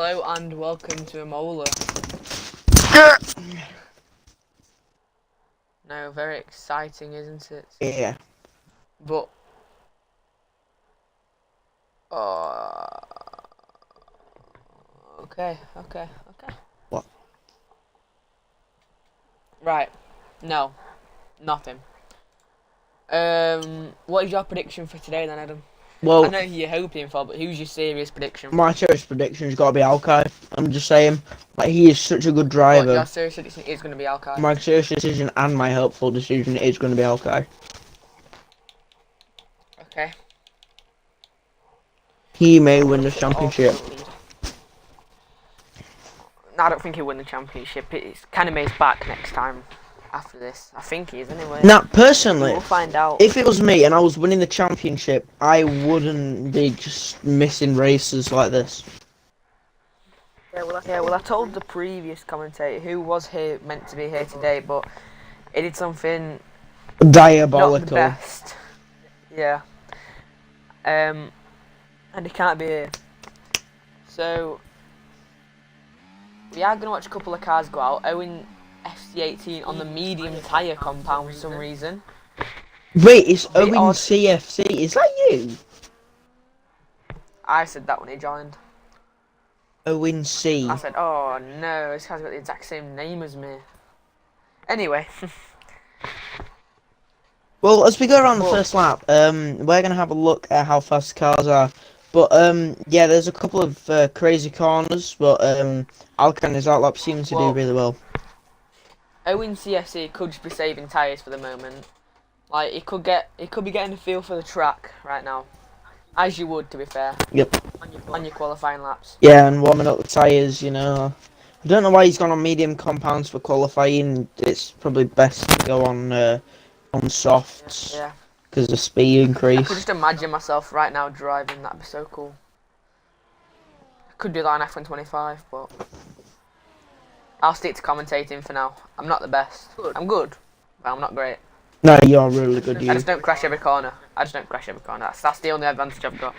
Hello and welcome to Imola. No, very exciting, isn't it? Yeah. But okay. What? Right. No. Nothing. What is your prediction for today then, Adam? Well, I know who you're hoping for, but who's your serious prediction? my serious prediction's got to be Alkai. I'm just saying, like, he is such a good What, driver. your serious prediction is going to be Alkai? My serious decision and my hopeful decision is going to be Alkai. Okay. He may win the championship. No, I don't think he'll win the championship. It's Kaname's back next time after this. I think he is anyway. Now, personally, we'll find out. if it was me and I was winning the championship, I wouldn't be just missing races like this. Yeah, well, I told the previous commentator who was here meant to be here today, but he did something Diabolical. not the best. Yeah. And he can't be here. So we are gonna watch a couple of cars go out. Owen FC18 on the medium tyre compound for some reason. Wait, it's Owen CFC. Is that you? I said that when he joined. Owen C. I said, oh no, this guy's got the exact same name as me. Anyway. Well, as we go around the first lap, we're gonna have a look at how fast the cars are. But yeah, there's a couple of crazy corners, but Alkai and his outlap seem to do really well. Owen CFC could just be saving tyres for the moment. Like he could be getting a feel for the track right now, as you would, to be fair. Yep. On your qualifying laps. Yeah, and warming up the tyres, you know. I don't know why he's gone on medium compounds for qualifying. It's probably best to go on softs. Yeah. Because the speed increase. I could just imagine myself right now driving. That'd be so cool. I could do that on F125, but I'll stick to commentating for now. I'm not the best. I'm good, but I'm not great. No, you're really good. I just don't crash every corner. That's the only advantage I've got.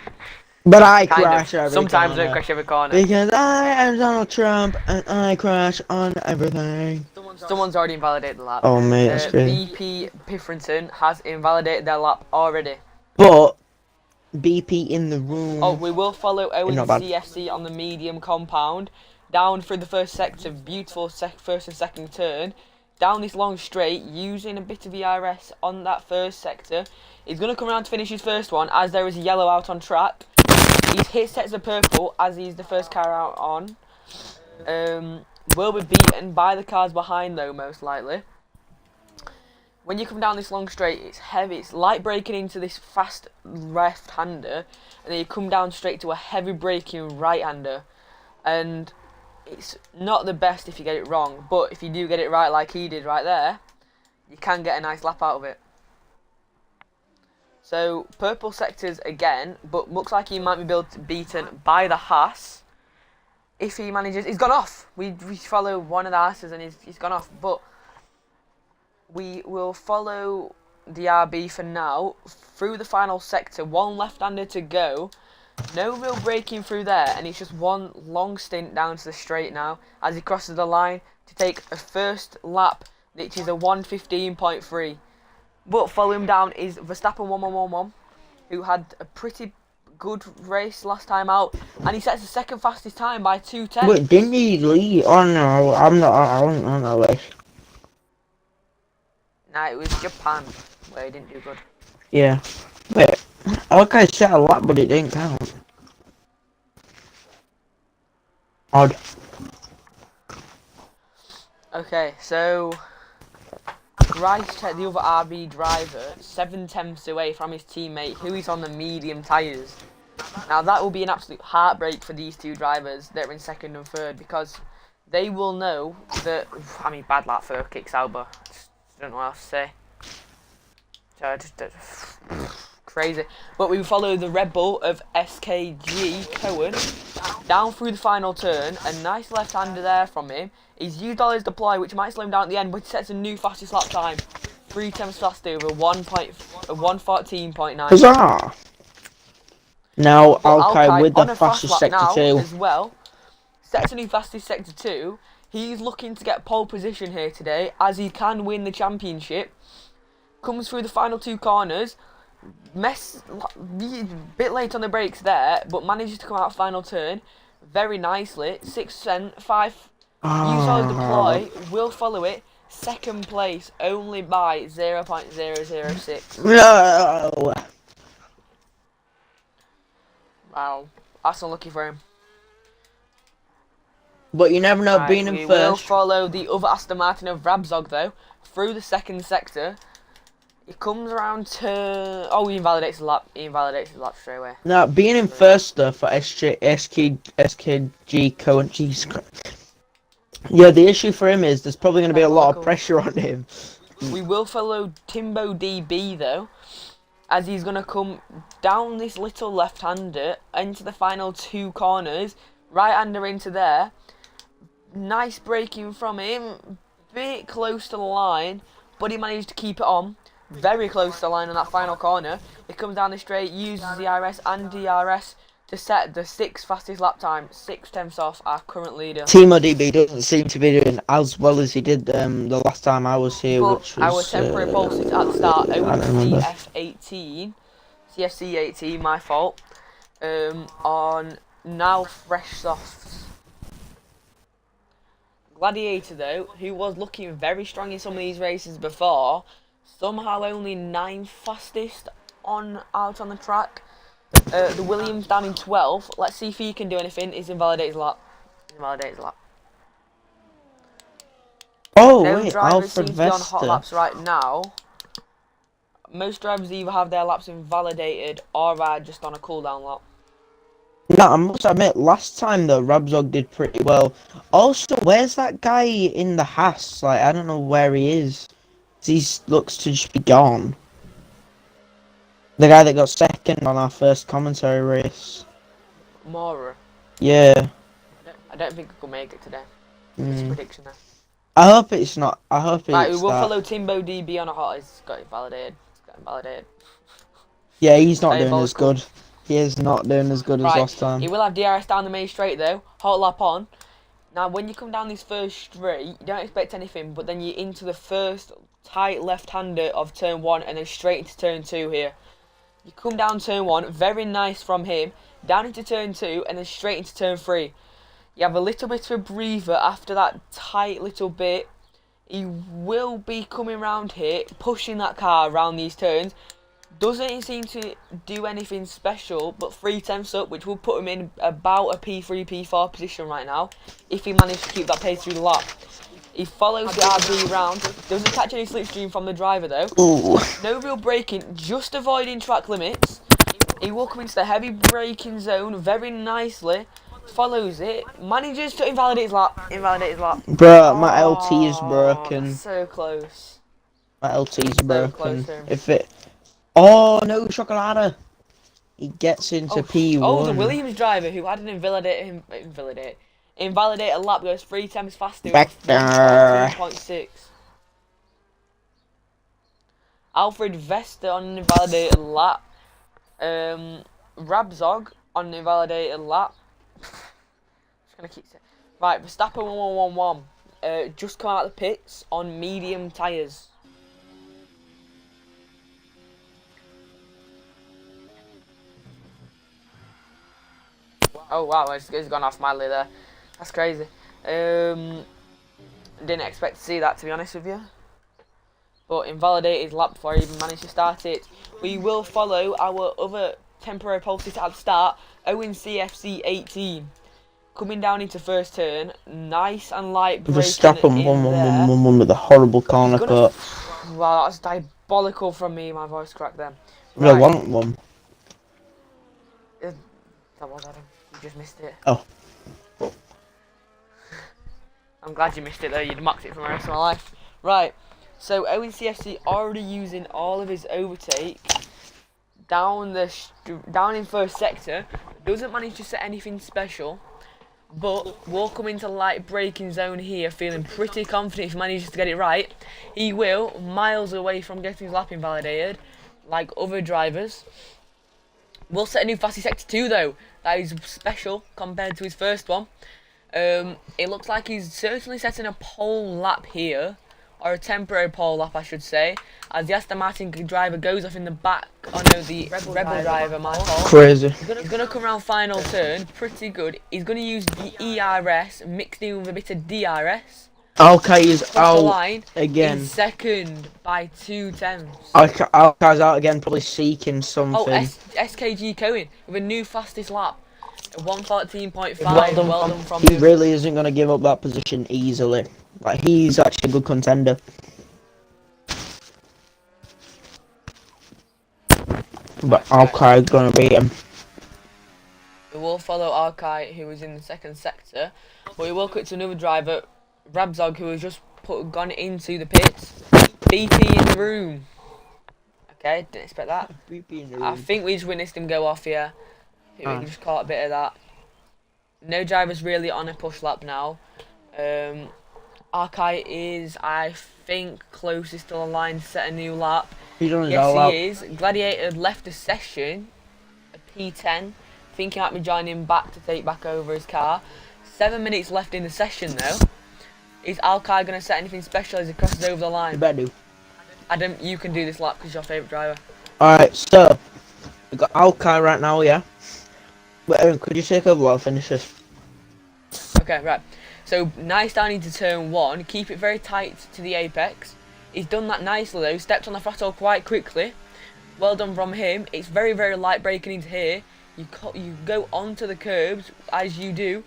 But I crash every Sometimes corner. I don't crash every corner. Because I am Donald Trump and I crash on everything. Someone's already invalidated the lap. Oh mate, that's crazy. BP Piffrington has invalidated their lap already. But BP in the room. Oh, we will follow Owen CFC on the medium compound. Down through the first sector, beautiful first and second turn. Down this long straight, using a bit of ERS on that first sector. He's going to come around to finish his first one, as there is a yellow out on track. He's hit sets of purple, as he's the first car out on. Will be beaten by the cars behind, though, most likely. When you come down this long straight, it's heavy. It's light braking into this fast left-hander, and then you come down straight to a heavy braking right-hander. And it's not the best if you get it wrong, but if you do get it right like he did right there, you can get a nice lap out of it. So, purple sectors again, but looks like he might be beaten by the Haas. If he manages, he's gone off. We follow one of the Haas's and he's gone off, but we will follow the RB for now through the final sector. One left-hander to go. No real braking through there, and it's just one long stint down to the straight now as he crosses the line to take a first lap, which is a 1:15.3. But following him down is Verstappen 1111, who had a pretty good race last time out, and he sets the second fastest time by 2:10. Wait, didn't he lead? Oh no, I don't know this. Nah, it was Japan where he didn't do good. Yeah. Wait, Alkai set a lap, but it didn't count. Odd. Okay, so Rice checked the other RB driver 7 tenths away from his teammate, who is on the medium tyres. Now that will be an absolute heartbreak for these two drivers that are in second and third, because they will know that, I mean, bad lap for Kick Sauber. I don't know what else to say. So just crazy. But we follow the Red Bull of SKG Cohen down through the final turn. A nice left-hander there from him. He's used all his deploy, which might slow him down at the end, but he sets a new fastest lap time. 3 tenths faster with a 1:14.9. Huzzah! Now Alkai with the fastest sector now too. as well. sets a new fastest sector 2. He's looking to get pole position here today, as he can win the championship. Comes through the final 2 corners. Bit late on the brakes there, but manages to come out final turn very nicely. 6%, 5. You follow the ploy, will follow it. Second place only by 0.006. No. Wow, that's unlucky for him. But you never know, Right, being in we will first. follow the other Aston Martin of Rabzog though, through the second sector. He comes around to... Oh, he invalidates the lap. He invalidates the lap straight away. No, being in first though for SKG current G's. Yeah, the issue for him is there's probably going to be a lot of pressure on him. We will follow Timbo DB though, as he's going to come down this little left-hander into the final 2 corners. Right-hander into there. Nice braking from him. Bit close to the line, but he managed to keep it on. Very close to the line on that final corner. He comes down the straight, uses the RS and DRS to set the 6th fastest lap time. 6/10 off our current leader. Timo DB doesn't seem to be doing as well as he did the last time I was here, But which was... our temporary pole sit at the start, I don't remember. CFC 18, my fault. On now fresh softs. Gladiator though, who was looking very strong in some of these races before, somehow only 9th fastest out on the track. The Williams down in 12th. Let's see if he can do anything. He's invalidated lap. Oh No wait, drivers seem Alfred to be on hot Vester. laps right now. Most drivers either have their laps invalidated or are just on a cooldown lap. No, I must admit, last time though, Rabzog did pretty well. Also, where's that guy in the Haas? Like, I don't know where he is. He looks to just be gone. The guy that got second on our first commentary race. Mora. Yeah. I don't think he could make it today. It's a prediction there. I hope it's not. I hope it's Right, we will that. follow Timbo DB on a hot. He's got invalidated. Yeah, he's not Very doing as vocal. good. He is not doing as good as Right, last time. he will have DRS down the main straight though. Hot lap on. Now, when you come down this first straight, you don't expect anything, but then you're into the first tight left-hander of turn 1 and then straight into turn 2 here. You come down turn 1, very nice from him, down into turn 2 and then straight into turn 3. You have a little bit of a breather after that tight little bit. He will be coming round here, pushing that car around these turns. Doesn't seem to do anything special, but 3/10 up, which will put him in about a P3, P4 position right now, if he managed to keep that pace through the lap. He follows the RB round, doesn't catch any slipstream from the driver though. Ooh. No real braking, just avoiding track limits. He will come into the heavy braking zone very nicely, follows it, manages to invalidate his lap. Bruh, my LT is broken. That's so close. My LT is So broken. close to him. If it... Oh, no, Chocolata! He gets into P1. Oh, the Williams driver who had an invalidate a lap goes 3 times faster. Back there. 2.6. Alfred Vester on an invalidated lap. Rabzog on an invalidated lap. Just gonna keep saying. Right, Verstappen 1111. Just come out of the pits on medium tyres. Oh wow, it's gone off mildly there. That's crazy. Didn't expect to see that, to be honest with you. But invalidated lap before I even managed to start it. We will follow our other temporary pole sitter at the start, Owen CFC 18. Coming down into first turn, nice and light braking Verstappen in there. 1 with a horrible corner cut. Wow, that's diabolical from me, my voice cracked then. Right. I want one. That was Adam. You just missed it. Oh. I'm glad you missed it though, you'd mocked it for the rest of my life. Right, so Owen CFC already using all of his overtake down in first sector. Doesn't manage to set anything special, but will come into light braking zone here, feeling pretty confident if he manages to get it right. He will, miles away from getting his lap invalidated, like other drivers. Will set a new fastest sector 2 though. That is special compared to his first one. It looks like he's certainly setting a pole lap here, or a temporary pole lap, I should say, as the Aston Martin driver goes off in the back. Oh no, the Rebel driver, my fault. Crazy. He's gonna come around final turn, pretty good. He's gonna use the ERS mixed in with a bit of DRS. Alki is Across the out line again. in second by 2/10. Alki's out again, probably seeking something. Oh, SKG Cohen with a new fastest lap. 1:14.5. Well done from He him. really isn't going to give up that position easily. Like, he's actually a good contender. But Alki's going to beat him. We will follow Arkai, who is in the second sector, but we will cut to another driver, Rabzog, who has just gone into the pits. BP in the room. Okay, didn't expect that. I think we just witnessed him go off here. I think we just caught a bit of that. No driver's really on a push lap now. Arkai is, I think, closest to the line to set a new lap. Yes, he is. Gladiator left the session, a P10. Think he might be joining back to take back over his car. 7 minutes left in the session though. Is Alkai going to set anything special as he crosses over the line? You better do. Adam, you can do this lap because you're your favourite driver. Alright, so we've got Alkai right now, yeah? But Aaron, could you take over while I finish this? Okay, right. So nice down into turn 1. Keep it very tight to the apex. He's done that nicely though. Stepped on the throttle quite quickly. Well done from him. It's very, very light braking into here. You go onto the curbs as you do,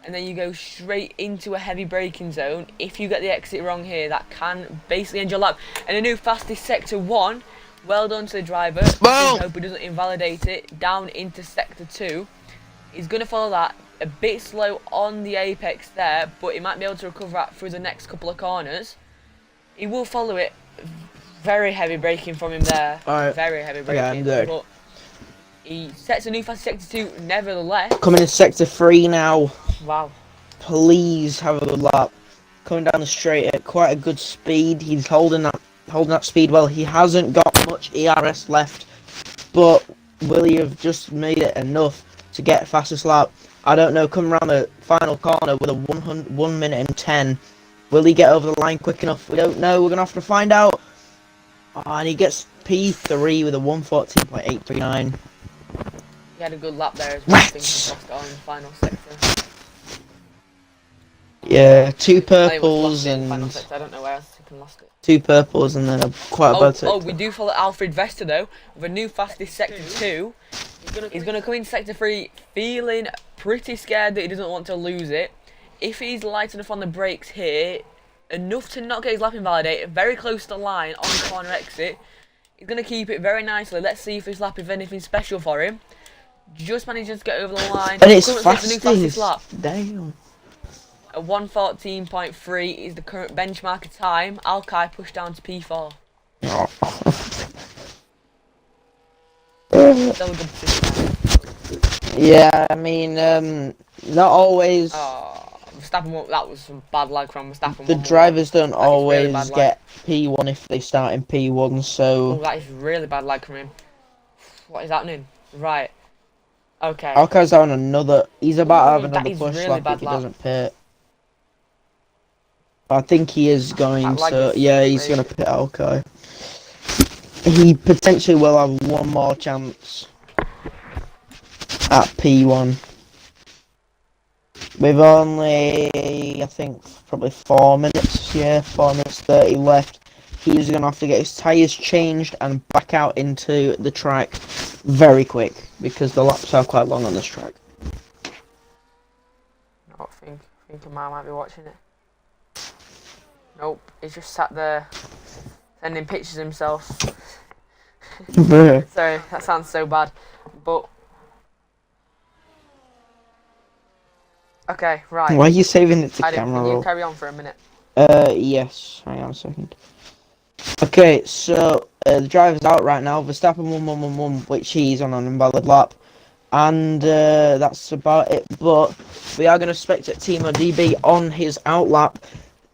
and then you go straight into a heavy braking zone. If you get the exit wrong here, that can basically end your lap. And a new fastest sector 1. Well done to the driver. I hope he doesn't invalidate it. Down into sector 2. He's going to follow that. A bit slow on the apex there, but he might be able to recover that through the next couple of corners. He will follow it. Very heavy braking from him there. Very heavy braking. Yeah, I'm good. But he sets a new fast sector 2 nevertheless. Coming in sector 3 now. Wow. Please have a good lap. Coming down the straight at quite a good speed. He's holding that speed well. He hasn't got much ERS left, but will he have just made it enough to get fastest lap? I don't know. Coming around the final corner with a 1 minute and 10. Will he get over the line quick enough? We don't know. We're gonna have to find out. Oh, and he gets P3 with a 1:14.839. He had a good lap there as well. I think he lost it on the final sector. Yeah, two purples and I don't know where else he can lost it. 2 purples and then quite a bad sector. Oh, we do follow Alfred Vesta though with a new fastest sector 2. He's gonna come in sector 3, feeling pretty scared that he doesn't want to lose it. If he's light enough on the brakes here, enough to not get his lap invalidated, very close to the line on the corner exit, he's gonna keep it very nicely. Let's see if his lap is anything special for him. Just manages to get over the line. And it's the new fastest lap. Damn. A 1:14.3 is the current benchmark time. Alkai pushed down to P4. Still a good position. Yeah, I mean, not always. Verstappen, that was some bad lag from Verstappen. The drivers don't always really get P1 if they start in P1, so. Oh, that is really bad lag from him. What is happening? Right. Okay. Alkai's on another. He's about to have another push really lap if he doesn't pit. I think he is going to. Yeah, he's going to pit Alkai. He potentially will have one more chance at P1. With only, I think, probably 4 minutes. Yeah, 4 minutes 30 left. He's going to have to get his tyres changed and back out into the track very quick because the laps are quite long on this track. I think a man might be watching it. Nope, he's just sat there sending pictures of himself. Sorry, that sounds so bad, but okay, right. Why are you saving it to camera Can roll? you carry on for a minute? Yes. Hang on a second. Okay, so the driver's out right now. Verstappen 1-1-1-1, which he's on an invalid lap, and that's about it. But we are going to spectate Timo DB on his out lap.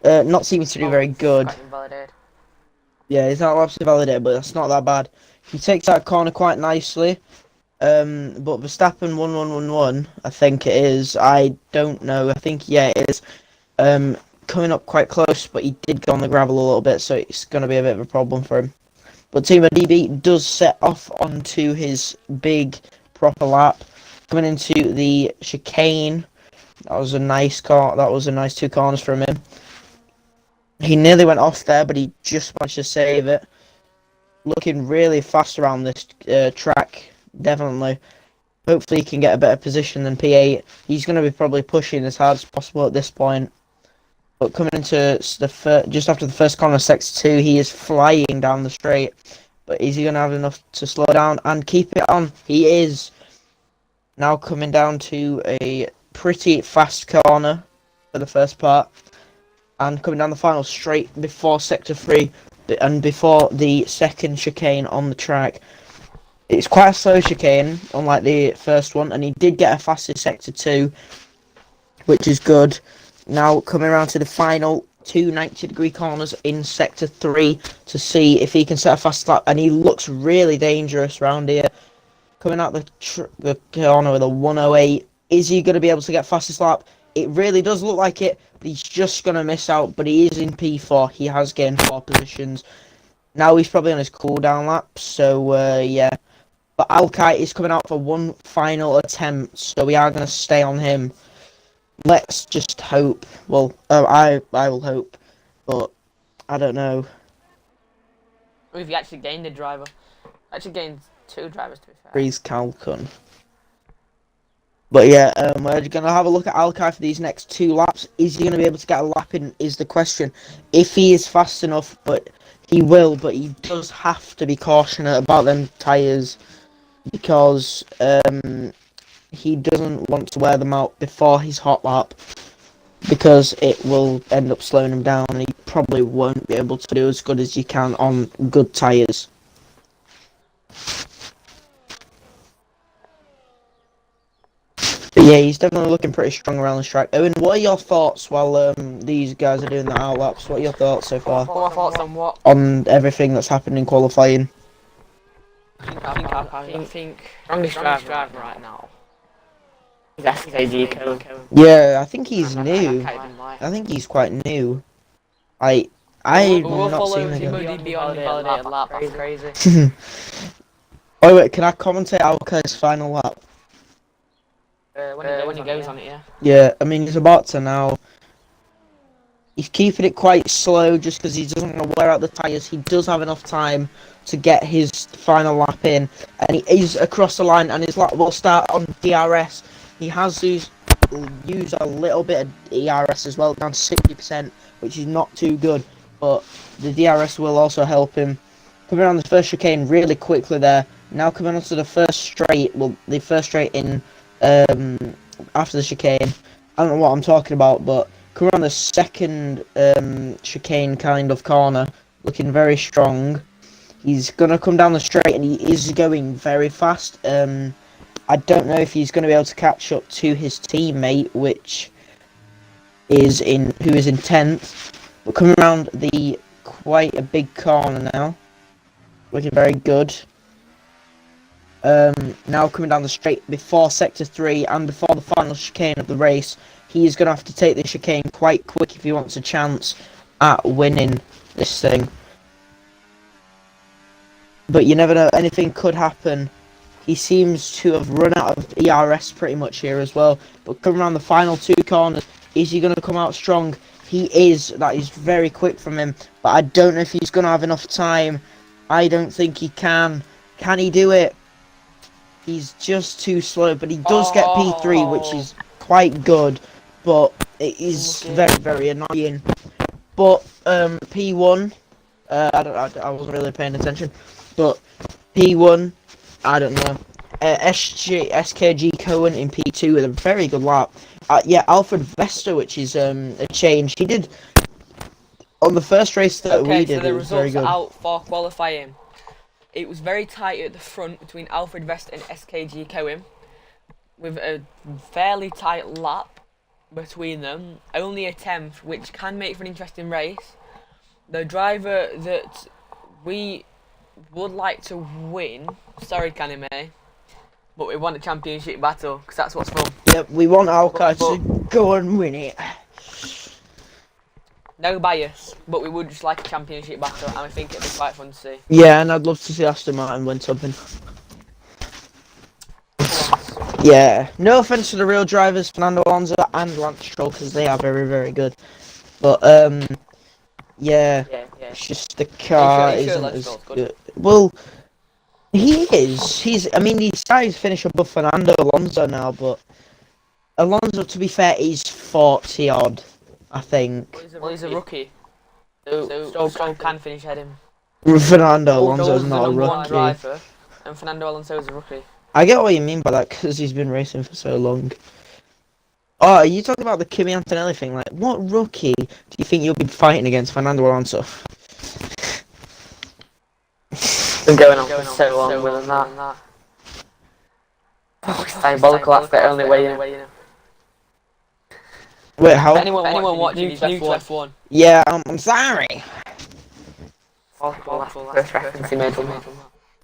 Not seeming to do very good. Yeah, his out lap's invalidated, but that's not that bad. He takes that corner quite nicely. But Verstappen 1-1-1-1, I think it is. I don't know. I think yeah, it is. Coming up quite close, but he did go on the gravel a little bit, so it's going to be a bit of a problem for him. But Timo DB does set off onto his big proper lap, coming into the chicane. That was a nice car. That was a nice 2 corners from him. He nearly went off there, but he just managed to save it. Looking really fast around this track, definitely. Hopefully he can get a better position than P8. He's going to be probably pushing as hard as possible at this point. But coming into the just after the first corner, sector 2, he is flying down the straight. But is he going to have enough to slow down and keep it on? He is. Now coming down to a pretty fast corner for the first part. And coming down the final straight before sector 3 and before the second chicane on the track. It's quite a slow chicane, unlike the first one. And he did get a faster sector 2, which is good. Now coming around to the final 2 90-degree corners in sector 3 to see if he can set a fast lap, and he looks really dangerous around here. Coming out the corner with a 108. Is he going to be able to get fastest lap? It really does look like it, but he's just going to miss out. But he is in P4. He has gained 4 positions. Now he's probably on his cooldown lap, so yeah. But Alkite is coming out for one final attempt, so we are going to stay on him. Let's just hope. Well, I will hope, but I don't know. We've actually gained a driver. Actually gained 2 drivers, to be fair. Freeze Calcun. But yeah, we're going to have a look at Alkai for these next 2 laps. Is he going to be able to get a lap in is the question. If he is fast enough, but he will, but he does have to be cautious about them tyres, because he doesn't want to wear them out before his hot lap, because it will end up slowing him down, and he probably won't be able to do as good as he can on good tyres. But yeah, he's definitely looking pretty strong around the track. Owen, what are your thoughts while these guys are doing the out laps? What are your thoughts so far? What are my thoughts on what? On everything that's happened in qualifying. I think strongest driver right now is SKG Cohen. Yeah, I think he's new. I think he's quite new. I've not seen him. Timo DB on the validated lap. That's crazy. Oh wait, can I commentate Alkai's final lap? When he goes on it, yeah. Yeah, I mean he's about to now. He's keeping it quite slow just because he doesn't want to wear out the tyres. He does have enough time to get his final lap in, and he is across the line, and his lap will start on DRS. He has used a little bit of ERS as well, down to 60%, which is not too good, but the DRS will also help him. Coming on the first chicane really quickly there. Now coming onto the first straight, well, the first straight in after the chicane. I don't know what I'm talking about, but coming on the second chicane kind of corner, looking very strong. He's going to come down the straight, and he is going very fast. I don't know if he's going to be able to catch up to his teammate, who is in 10th. But coming around the quite a big corner now, looking very good. Now coming down the straight before sector 3 and before the final chicane of the race, he's going to have to take the chicane quite quick if he wants a chance at winning this thing. But you never know, anything could happen. He seems to have run out of ERS pretty much here as well. But coming around the final 2 corners, is he going to come out strong? He is. That is very quick from him. But I don't know if he's going to have enough time. I don't think he can. Can he do it? He's just too slow. But he does get P3, which is quite good. But it is very, very annoying. But P1, I wasn't really paying attention. But P1, I don't know. SKG Cohen in P2 with a very good lap. Yeah, Alfred Vesta, which is a change. He did on the first race that we did. So the it was very results good. out for qualifying. It was very tight at the front between Alfred Vesta and SKG Cohen, with a fairly tight lap between them. Only a 10th, which can make for an interesting race. The driver that we would like to win, sorry Kanime, But we want a championship battle, because that's what's fun. Yep, we want Alkai to go and win it. No bias, but we would just like a championship battle, and I think it'd be quite fun to see. Yeah, and I'd love to see Aston Martin win something. Yeah, no offense to the real drivers, Fernando Alonso and Lance Stroll, because they are very, very good. But, yeah, it's just the car isn't as good. Well, he is. I mean, these guys finish above Fernando Alonso now, but Alonso, to be fair, is 40 odd, I think. Well, he's a rookie. So Stroll can finish ahead of him. Fernando Alonso's not a rookie. Driver, and Fernando Alonso is a rookie. I get what you mean by that, because he's been racing for so long. Oh, are you talking about the Kimi Antonelli thing? Like, what rookie do you think you'll be fighting against Fernando Alonso? Been going on for so long with that. Oh, it's diabolical, that's the only way, you know. Wait, how? Anyone watching new to F1? Yeah, I'm sorry. First reference he made from that.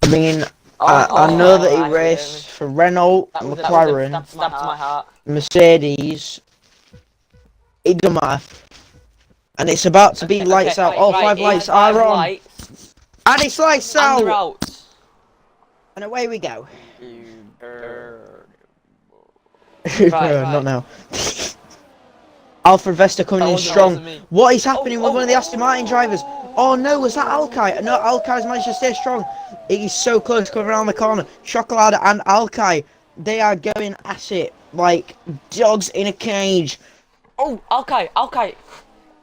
I mean, I know that he raced for Renault, McLaren, Stabbed to my heart. Mercedes. It doesn't matter. And it's about to be lights out. All five lights are on. And it's lights out. And away we go. Not now. Alfred Vesta coming in strong. What is happening with one of the Aston Martin drivers? Oh no, was that Alkai? No, Alkai's managed to stay strong. It is so close coming around the corner. Chocolate and Alkai, they are going at it like dogs in a cage. Oh, Alkai.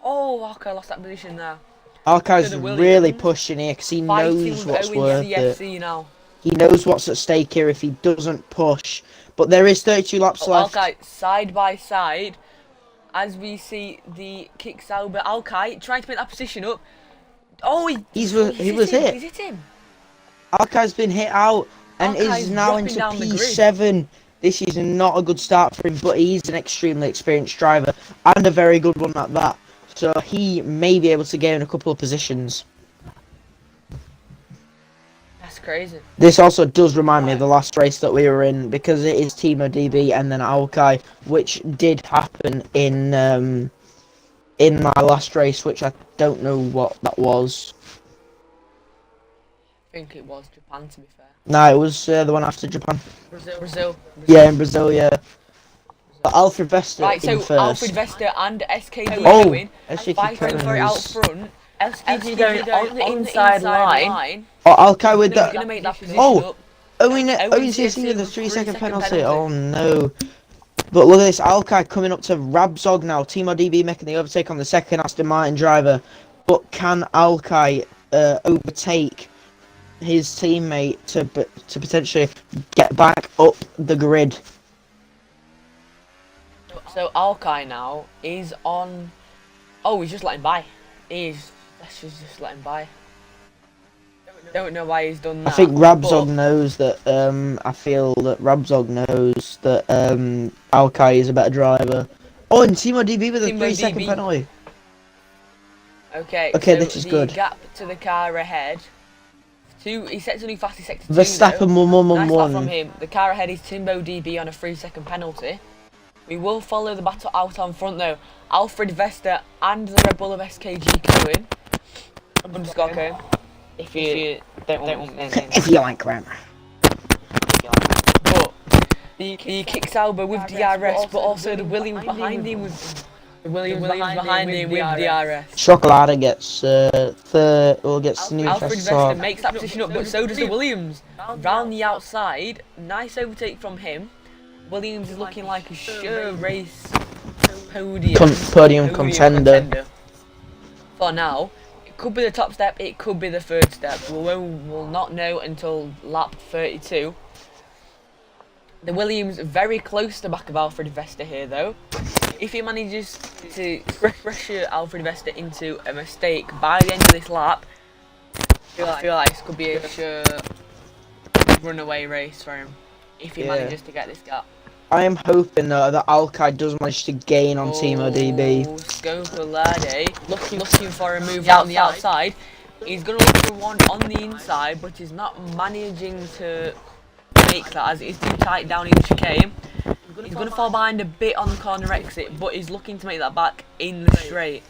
Oh, Alkai lost that position there. Alkai's really pushing here because he knows what's worth it. Now. He knows what's at stake here if he doesn't push. But there is 32 laps left. Alkai side by side. As we see the kick Sauber, Alkai trying to make that position up. Oh, he was hit. He's hit him. Alkai's been hit out and is now into P7. This is not a good start for him, but he's an extremely experienced driver and a very good one at that. So he may be able to gain a couple of positions. That's crazy. This also does remind me of the last race that we were in, because it is Timo DB and then Alkai, which did happen in my last race, which I don't know what that was. I think it was Japan, to be fair. No, it was the one after Japan. Brazil. Yeah, in Brazil, yeah. But Alfred Vesta in first. Alfred Vesta and SKD going, fighting for it out front. SKD going on the inside line. Oh, Alkai with that. Gonna make that position Oh, Owen CSC with a 3-second penalty. Oh no. But look at this, Alkai coming up to Rabzog now. Timo DB making the overtake on the second Aston Martin driver. But can Alkai overtake his teammate to potentially get back up the grid? So Alkai now is on. Oh, he's just letting by. Let's just let him by. Don't know why he's done that. I think Rabzog knows that. I feel that Rabzog knows that Alkai is a better driver. Oh, and Timo DB with a 3-second penalty. Okay, so this is good. Gap to the car ahead. He sets a new fastest sector. Verstappen 1-1-1-1. Nice from him. The car ahead is Timbo DB on a 3-second penalty. We will follow the battle out on front though. Alfred Vesta and the Red Bull of SKG Cohen. Underscore Cohen. If you don't want me. If you like grammar. But the kick Sauber with DRS, but also the Williams behind him with the Williams behind him with DRS. Chocolate gets third, or gets new Alfred Vesta makes that position up, but so does the Williams. Round the outside, nice overtake from him. Williams is looking like a sure race podium contender. For now, it could be the top step, it could be the third step. We'll not know until lap 32. The Williams very close to the back of Alfred Vesta here though. If he manages to pressure Alfred Vesta into a mistake by the end of this lap, I feel like this could be a sure runaway race for him. If he manages to get this gap. I am hoping that Alkai does manage to gain on Timo DB. Scocolade looking for a move out on the outside. He's going to look for one on the inside, but he's not managing to makes that, as it is too tight down in the chicane. He's going to fall behind a bit on the corner exit, but he's looking to make that back in the straight.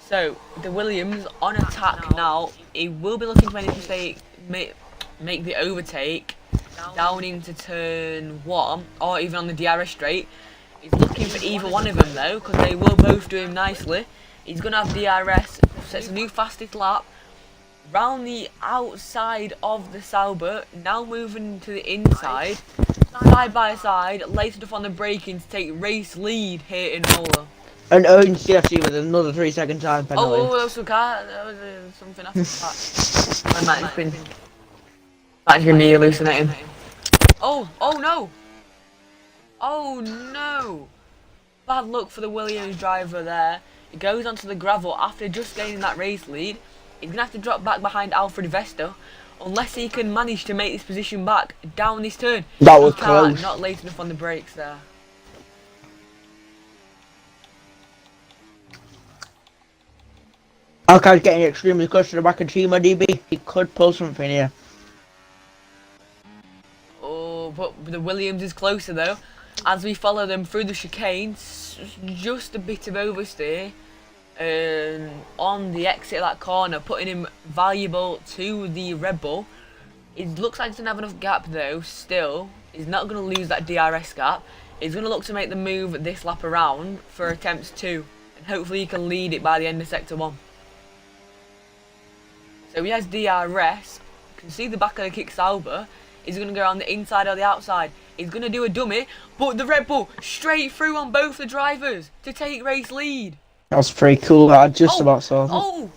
So, the Williams on attack now. He will be looking to make this mistake, make the overtake down into turn 1, or even on the DRS straight. He's looking for either one of them though, because they will both do him nicely. He's going to have DRS, sets a new fastest lap, round the outside of the Sauber, now moving to the inside, side by side, later off on the braking to take race lead here in Imola. And own CFC with another 3-second time penalty. Oh, that was some car. That was something after that. Might have been. Might have been me hallucinating. Oh no! Oh no! Bad luck for the Williams driver there. He goes onto the gravel after just gaining that race lead. He's gonna have to drop back behind Alfred Vesta, unless he can manage to make this position back down this turn. That was close. Not late enough on the brakes there. Alkai's getting extremely close to the back of Chima DB. He could pull something here. Oh, but the Williams is closer though. As we follow them through the chicane, just a bit of oversteer on the exit of that corner, putting him valuable to the Red Bull. It looks like he doesn't have enough gap though, still. He's not going to lose that DRS gap. He's going to look to make the move this lap around for attempts 2. And hopefully he can lead it by the end of Sector 1. So he has DRS. You can see the back of the kick Sauber. He's going to go around the inside or the outside. He's going to do a dummy, but the Red Bull straight through on both the drivers to take race lead. That was pretty cool. I just about saw that. Oh,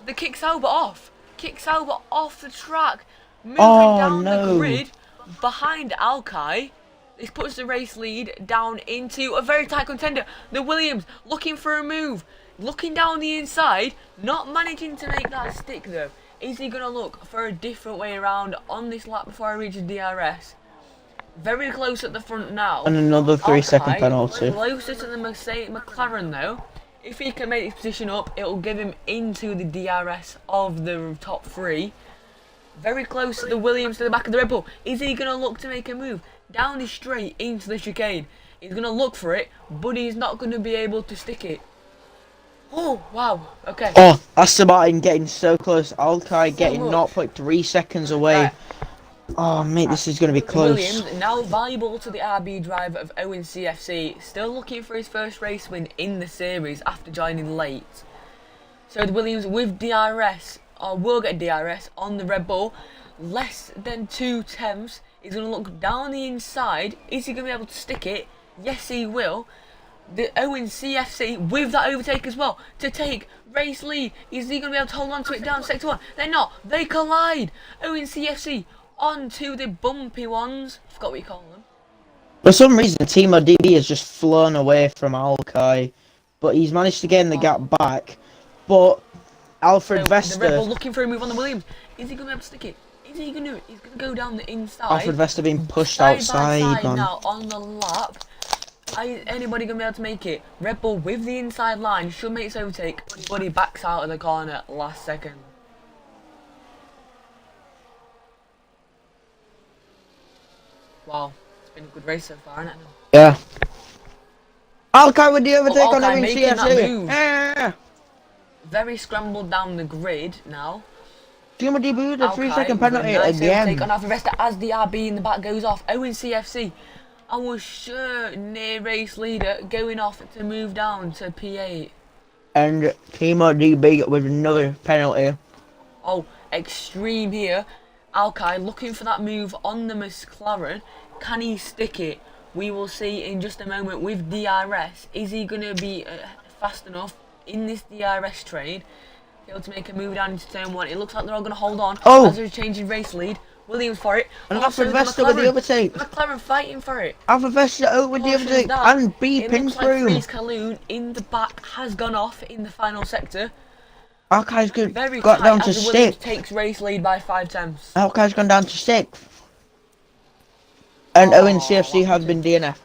the kick Sauber off. Kick Sauber off the track. Moving down the grid behind Alkai. This puts the race lead down into a very tight contender. The Williams looking for a move. Looking down the inside. Not managing to make that stick though. Is he going to look for a different way around on this lap before he reaches DRS? Very close at the front now. And another 3-second penalty. Closer to the McLaren though. If he can make this position up, it will give him into the DRS of the top 3. Very close to the Williams to the back of the Red Bull. Is he going to look to make a move down the straight into the chicane? He's going to look for it, but he's not going to be able to stick it. Oh, wow. Okay. Oh, Aston Martin getting so close. Alkai getting 0.3 seconds away. Right. Oh, mate, this is going to be close. Williams, now valuable to the RB driver of Owen CFC, still looking for his first race win in the series after joining late. So the Williams with DRS, or will get DRS on the Red Bull, less than 2 tenths. He's going to look down the inside. Is he going to be able to stick it? Yes, he will. The Owen CFC with that overtake as well to take race lead. Is he going to be able to hold on to it down Sector 1? They're not. They collide. Owen CFC onto the bumpy ones. I forgot what you call them. For some reason, Timo DB has just flown away from Alkai, but he's managed to gain the gap back. But Alfred Vesta... The Red Bull looking for a move on the Williams. Is he going to be able to stick it? Is he going to do it? He's going to go down the inside. Alfred Vesta being pushed side outside, by side man. now on the lap. Is anybody going to be able to make it? Red Bull with the inside line should make its overtake, but he backs out of the corner last second. Wow, it's been a good race so far, hasn't it? Yeah. Alkai with the overtake on Alkai him in making that move. CFC. Very scrambled down the grid now. Timo DB with a 3-second with a penalty nice again. overtake on Alfred Vesta as the RB in the back goes off. Owen CFC, our sure near race leader, going off to move down to P8. And Timo DB with another penalty. Oh, extreme here. Alkai looking for that move on the McLaren. Can he stick it? We will see in just a moment with DRS. Is he going to be fast enough in this DRS trade? Able to make a move down into turn 1. It looks like they're all going to hold on as they're changing race lead. Williams for it. And Alfred Vesta with the overtake. McLaren fighting for it. Alfred Vesta out with the overtake and B pins through. Freeze Kaloon in the back has gone off in the final sector. Alkai's Very got tight down to as the Williams 6th. takes race lead by 5 tenths. Alkai's gone down to 6th. And Owen CFC has been DNF.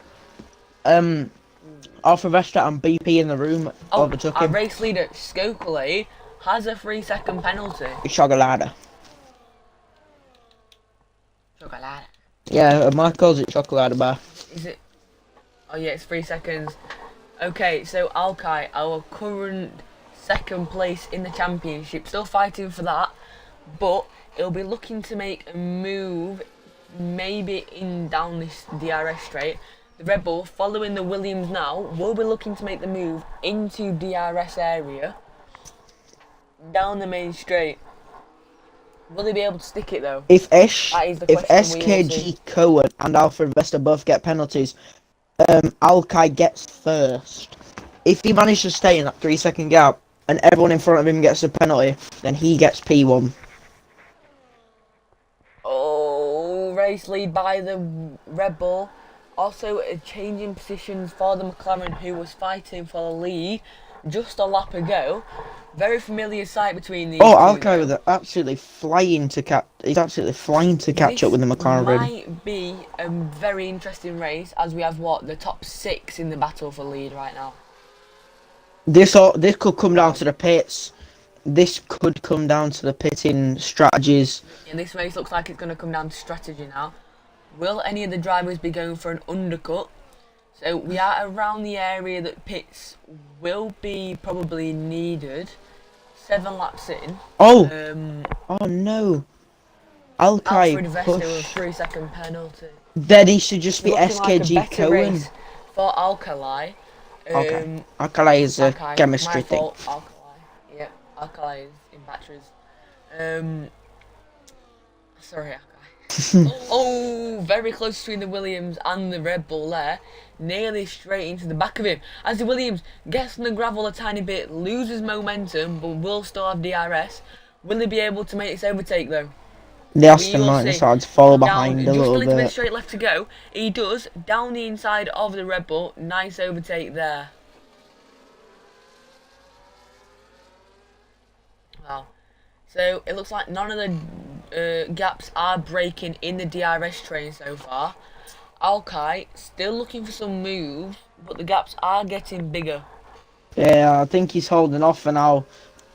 Alfred Vesta and BP in the room overtook Our him. race leader Skokole has a 3-second penalty. Chocolata. Chocolate. Yeah, Mark calls it chocolate bar. Is it? Oh yeah, it's 3 seconds. Okay, so Alkai, our current second place in the championship, still fighting for that, but he'll be looking to make a move, maybe in down this DRS straight. The Red Bull, following the Williams now, will be looking to make the move into DRS area, down the main straight. Will they be able to stick it though? If That is the question we will see. SKG Cohen and Alfred Vesta both get penalties, Alkai gets first. If he manages to stay in that 3-second gap and everyone in front of him gets a penalty, then he gets P1. Oh, race lead by the Red Bull. Also, a change in positions for the McLaren, who was fighting for the lead just a lap ago. Very familiar sight between these two. Alkai was absolutely flying to catch. He's absolutely flying to catch up with the McLaren. This might be a very interesting race, as we have the top 6 in the battle for lead right now. This could come down to the pits. This could come down to the pitting strategies. And this race looks like it's going to come down to strategy now. Will any of the drivers be going for an undercut? So we are around the area that pits will be probably needed. 7 laps in. Oh! Oh no! Alkai Alfred Vesta with a 3-second penalty. Then he should just be Looking SKG like a better Cohen. race for Alkali. Okay. Alkali is a Alkai, chemistry my thing. fault, Alkali. Yep, Alkali is in batteries. Sorry, Alkali. Oh, very close between the Williams and the Red Bull there. Nearly straight into the back of him. As the Williams gets on the gravel a tiny bit, loses momentum, but will still have DRS. Will he be able to make this overtake though? The Aston Martin decided to fall behind a little bit. Bit straight left to go. He does, down the inside of the Red Bull. Nice overtake there. Wow. So it looks like none of the gaps are breaking in the DRS train so far. Alkai still looking for some moves, but the gaps are getting bigger. Yeah, I think he's holding off for now.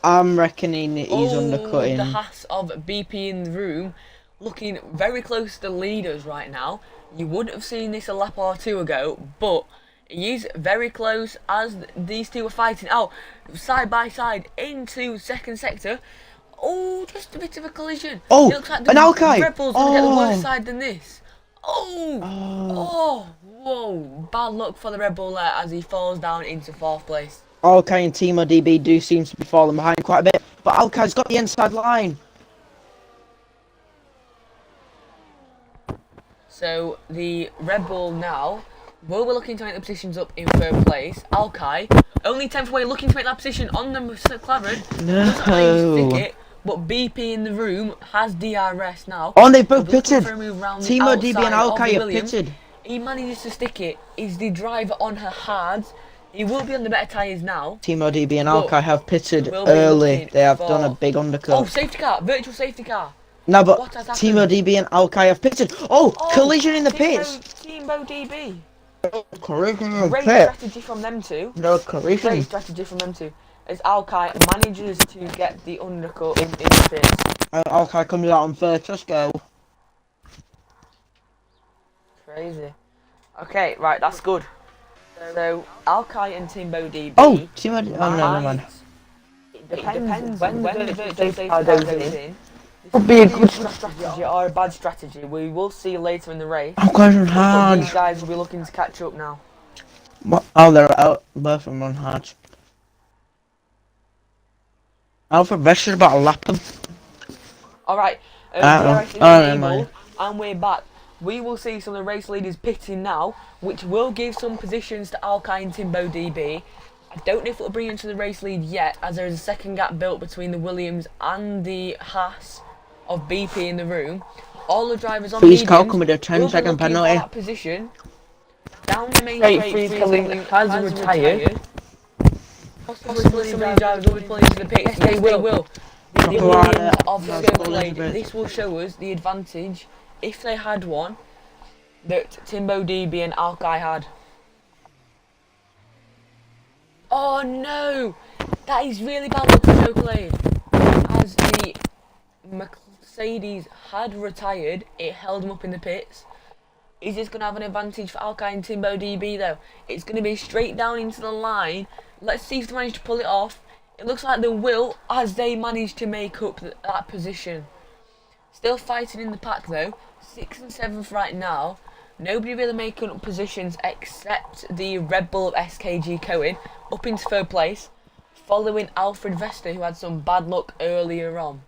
I'm reckoning that he's undercutting. The Haas of BP in the room, looking very close to the leaders right now. You wouldn't have seen this a lap or two ago, but he is very close as these two are fighting out side by side into second sector. Oh, just a bit of a collision. Oh, it looks like an Alkai. Red Bull's gonna get the worse side than this. Oh, whoa, bad luck for the Red Bull there as he falls down into 4th place. Alkai and Timo DB do seem to be falling behind quite a bit, but Alkai's got the inside line. So the Red Bull now will be looking to make the positions up in 3rd place. Alkai only 10th away, looking to make that position on the McLaren. No. But BP in the room has DRS now. Oh, they both pitted. Timo DB and Alkai have pitted. He manages to stick it. He's the driver on her hards. He will be on the better tyres now. Timo DB and Alkai have pitted early. They have done a big undercut. Oh, safety car. Virtual safety car. No, but Timo DB and Alkai have pitted. Oh, collision in the pits. Timo DB. Collision in the Great pit. strategy from them two. No collision. Great strategy from them two. As Alkai manages to get the undercut in the pits. Alkai comes out on 1st. Let's go. Crazy. Okay, right, that's good. So Alkai and Timo DB. Oh, Timo DB. Oh, no, never mind. It depends when the virtual safety car goes in. Would be a good strategy or a bad strategy. We will see later in the race. Alkai's hard. These guys will be looking to catch up now. What? Oh, they're out. Both of them on hard. Alfred Vesta's about to lap them. Alright, never mind. And we're back. We will see some of the race leaders pitting now, which will give some positions to Alkai and Timo DB. I don't know if it'll bring into the race lead yet, as there is a second gap built between the Williams and the Haas of BP in the room. All the drivers on Please mediums come with a 10-second penalty. that position. Down the main straight, has retired. Possibly some of these drivers will be pulling into the pits. Yes, they will. The Williams of the Circle Lady. This will show us the advantage, if they had one, that Timo DB and Alkai had. Oh no! That is really bad luck for Chocolate. As the Mercedes had retired, it held them up in the pits. Is this going to have an advantage for Alkai and Timbo DB though? It's going to be straight down into the line. Let's see if they manage to pull it off. It looks like they will, as they manage to make up that position. Still fighting in the pack though. 6th and 7th right now. Nobody really making up positions except the Red Bull of SKG Cohen up into 3rd place, following Alfred Vesta, who had some bad luck earlier on.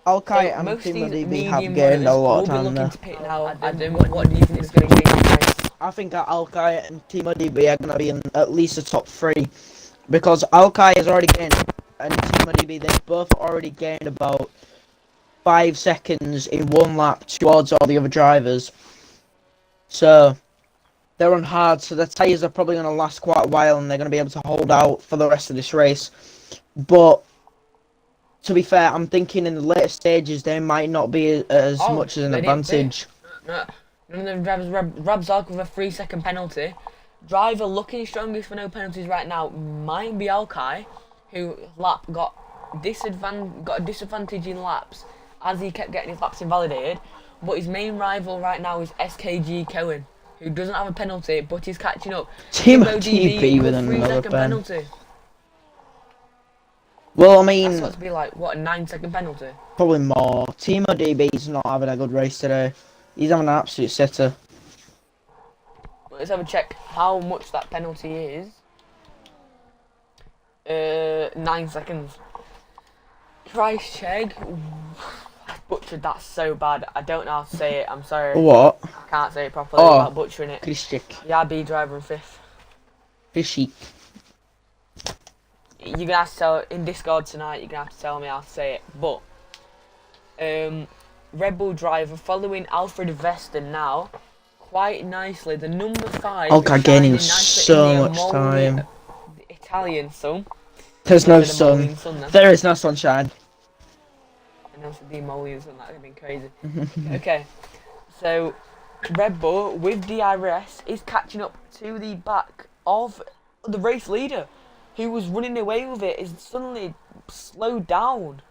Alkai So and most of Timo these DB have medium gained a runners lot will of be time looking there. to pit now. Adam, what do you think is going to change the race? I think that Alkai and Timo DB are going to be in at least the top 3. Because Alkai has already gained, and Timo DB, they've both already gained about 5 seconds in 1 lap towards all the other drivers. So, they're on hard, so their tyres are probably going to last quite a while, and they're going to be able to hold out for the rest of this race. But, to be fair, I'm thinking in the later stages, they might not be as much as an advantage. No, none of them drivers, Rabzog with a 3-second penalty. Driver looking strongest for no penalties right now might be Alkai, who got a disadvantage in laps as he kept getting his laps invalidated. But his main rival right now is SKG Cohen, who doesn't have a penalty but is catching up. Timo DB with another penalty. Well, I mean, That's supposed to be like, what, a 9-second penalty? probably more. Timo DB's not having a good race today. He's having an absolute sitter. Let's have a check how much that penalty is. 9 seconds. Price check. I butchered that so bad. I don't know how to say it. I'm sorry. What? I can't say it properly without butchering it. Krishik. Yeah, B driver in 5th. Krishik. You're gonna have to tell in Discord tonight. You're gonna have to tell me how to say it. But Red Bull driver following Alfred Vesta now. Quite nicely, the number 5. Alkai gaining so much time. The Italian sun. There's no sun. There is no sunshine. And also the Emolian sun, that would have been crazy. Okay, so Red Bull with DRS is catching up to the back of the race leader, who was running away with it, is suddenly slowed down.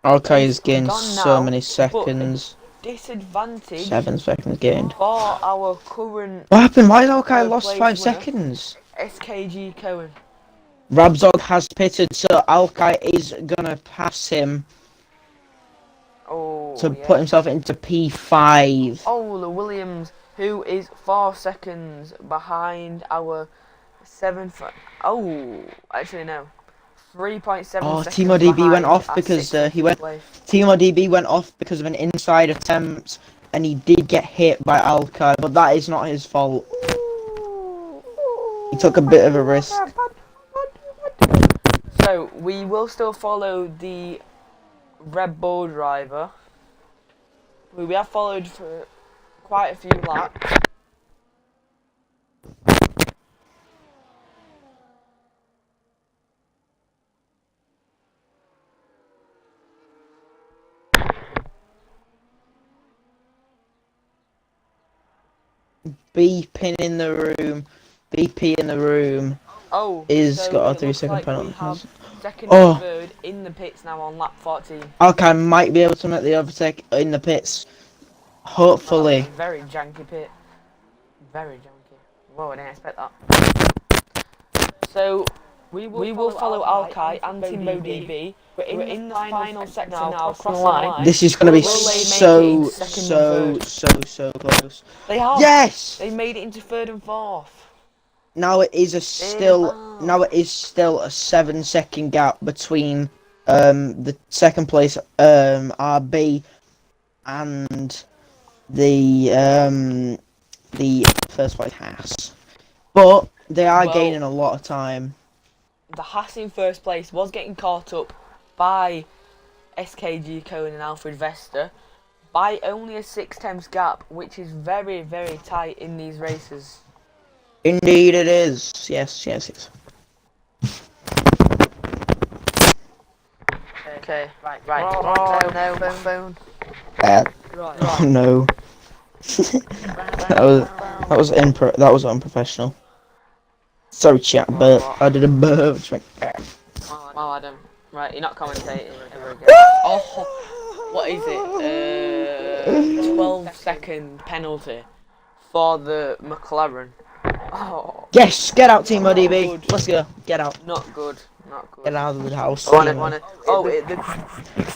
Alkai has gained so many seconds. Disadvantage 7 seconds gained. for our current. What happened? Why has Alkai lost 5 seconds? SKG Cohen. Rabzog has pitted, so Alkai is gonna pass him to put himself into P5. Oh, the Williams, who is 4 seconds behind our 7th. Oh, actually no. 3.7 seconds. Timo DB went off because place. Timo DB went off because of an inside attempt, and he did get hit by Alkai, but that is not his fault. He took a bit of a risk. So we will still follow the Red Bull driver. We have followed for quite a few laps. BP in the room. BP in the room. Is so got a 3-second like penalty. We have second and third in the pits now on lap 14. Alkai might be able to make the overtake in the pits. Hopefully. Very janky pit. Very janky. Whoa, I didn't expect that. So we will follow Alkai and Timbo DB. We're in the final sector now, across the line. This is going to be so close. They have. Yes. They made it into 3rd and 4th. Now it is still a 7-second gap between the second place RB and the first place Haas, but they are gaining a lot of time. The Haas in 1st place was getting caught up by SKG Cohen and Alfred Vesta by only a 6/10 gap, which is very, very tight in these races. Indeed it is. Yes. Okay, right. Oh, no, phone. Oh no. that was unprofessional. Sorry chat, but I did a burp. Wow, Adam. Right, you're not commentating ever again. Oh, what is it? 12-second penalty for the McLaren. Oh, Yes, get out, Team not ODB. good. Let's go. Get out. Not good. Not good. Get out of the house. I wanna- Timo. Oh, the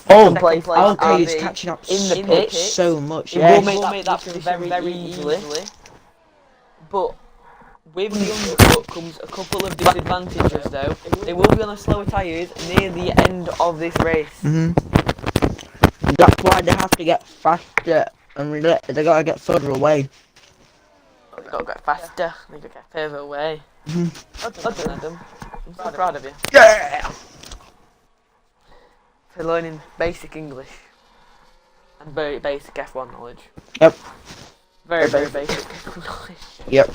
Oh, second place okay, he's RB catching up in the so, pit. so much. It Yes. will make that position very easily. But with the undercut comes a couple of disadvantages though. They will be on the slower tyres near the end of this race. That's why they have to get faster and they gotta get further away. They've got to get faster, they've got to get further away. Well done, Adam. I'm so proud of you Yeah. for learning basic English and very basic F1 knowledge. Yep. Very basic F1 knowledge. Yep.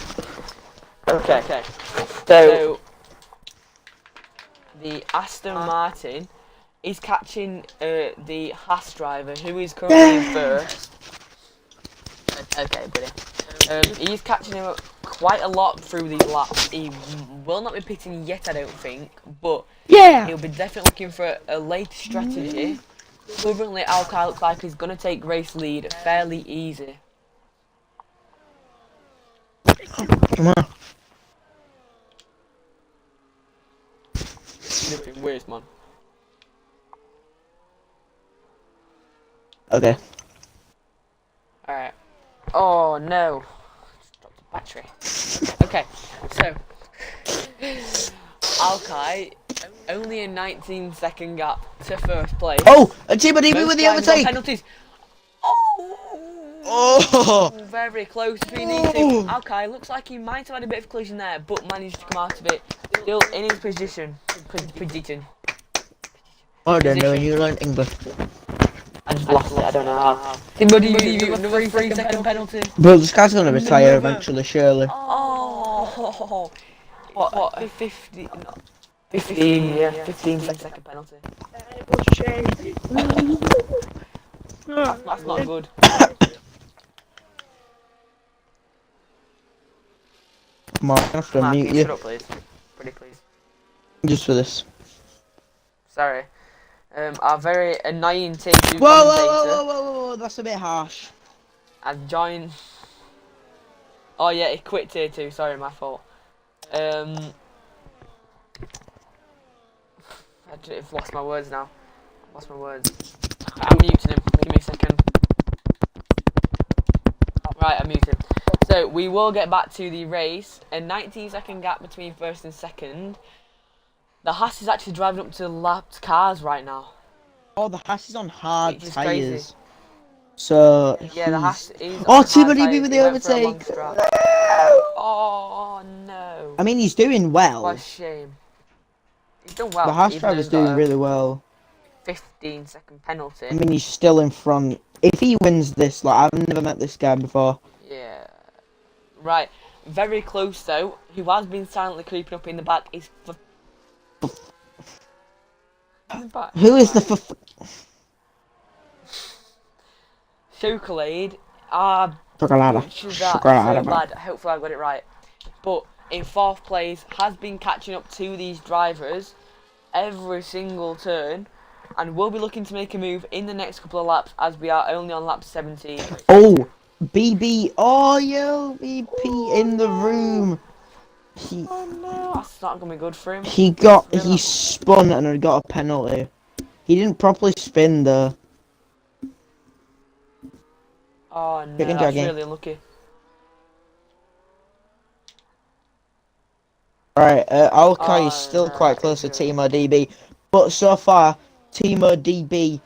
Okay. So the Aston Martin is catching the Haas driver, who is currently in first. Okay, buddy. He's catching him quite a lot through these laps. He will not be pitting yet, I don't think, but Yeah. he'll be definitely looking for a late strategy. Currently, Alki looks like he's going to take race lead fairly easy. Come on. Nothing weird, man. Okay. Alright. Oh no. Just dropped the battery. Okay, so Alki only a 19-second gap to first place. Oh, a Team ODB Most with the times on overtake. penalties. Oh. Very close between these two. Alki looks like he might have had a bit of collision there, but managed to come out of it. Still in his position. I don't know. You learn English. I just lost it, I don't know how. Somebody you another 3-second penalty. Bro, this guy's gonna retire eventually, surely. Oh, what a 50, no, 15, yeah. 15-second penalty. That's not good. Come on, I have to Mark, mute can you shut you. up, please? Pretty please. Just for this. Sorry. Our very annoying tier 2 Whoa, commentator whoa, that's a bit harsh. has joined. Oh yeah, he quit tier 2. Sorry, my fault. I've lost my words now. Lost my words. I'm muting him. Give me a second. Right, I'm muting. So we will get back to the race. A 19-second gap between first and second. The Haas is actually driving up to the lapped cars right now. Oh, the Haas is on hard Which is tyres. crazy. So Yeah, the Haas is. Oh, on Team hard ODB tyres. with He the went for a long overtake. strap. Oh no. I mean, he's doing well. What a shame. He's done well. The Haas even driver's though he's got doing a really well. 15-second penalty. I mean, he's still in front. If he wins this, like, I've never met this guy before. Yeah. Right. Very close though. Who has been silently creeping up in the back is. Who is the Chocolade. Ah, Chocolada. butchered that Chocolada. so bad. Hopefully I got it right. But in fourth place, has been catching up to these drivers every single turn, and will be looking to make a move in the next couple of laps, as we are only on lap 17. Oh, BB. Oh, yo, BP in the room. Oh no, that's not gonna be good for him. He spun and had got a penalty. He didn't properly spin though. Oh no, Chicken that's jogging. really unlucky. Right, Alki is Oh, still no, quite that close to is Team ODB, but so far, Team ODB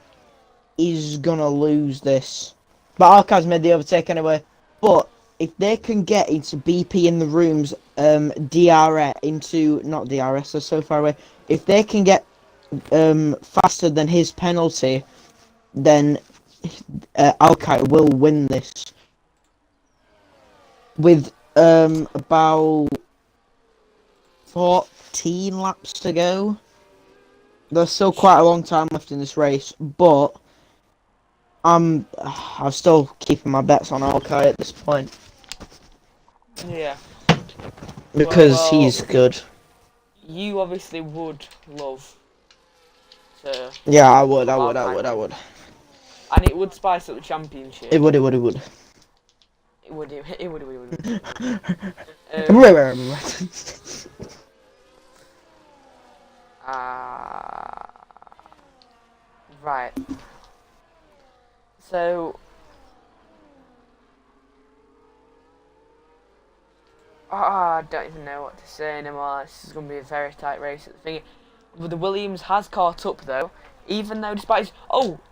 is gonna lose this. But Alki's made the overtake anyway. But if they can get into BP in the rooms, DRS into not DRS, they're so far away. If they can get faster than his penalty, then Alki will win this. With about 14 laps to go. There's still quite a long time left in this race, but I'm still keeping my bets on Alki at this point Yeah. because Well, he's good. You obviously would love to. Yeah, I would. And it would spice up the championship. It would. It would. It would. Right. So. I don't even know what to say anymore. This is going to be a very tight race at the thing. But the Williams has caught up though. Even though despite his...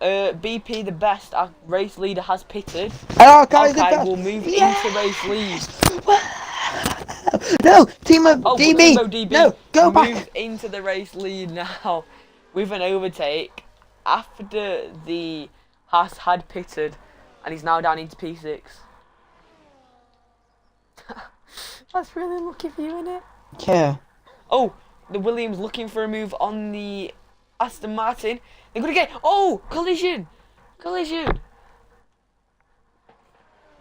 BP the best, our race leader has pitted. Alkai will move into race lead. No, Timo DB. Timo DB No, go back. Moves into the race lead now with an overtake after the Haas had pitted, and he's now down into P6. That's really unlucky for you, isn't it? Yeah. Oh, the Williams looking for a move on the Aston Martin. They're gonna get collision.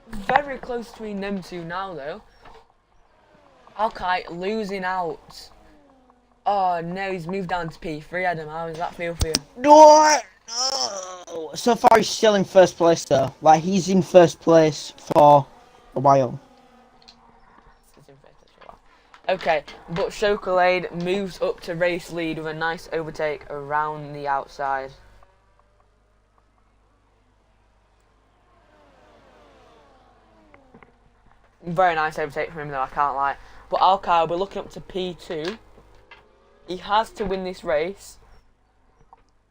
Very close between them two now though. Alkai losing out. Oh no, he's moved down to P3. Adam, how does that feel for you? No. So far, he's still in first place though. Like he's in first place for a while. Okay, but Chocolade moves up to race lead with a nice overtake around the outside. Very nice overtake from him though, I can't lie. But Alkai will be looking up to P2. He has to win this race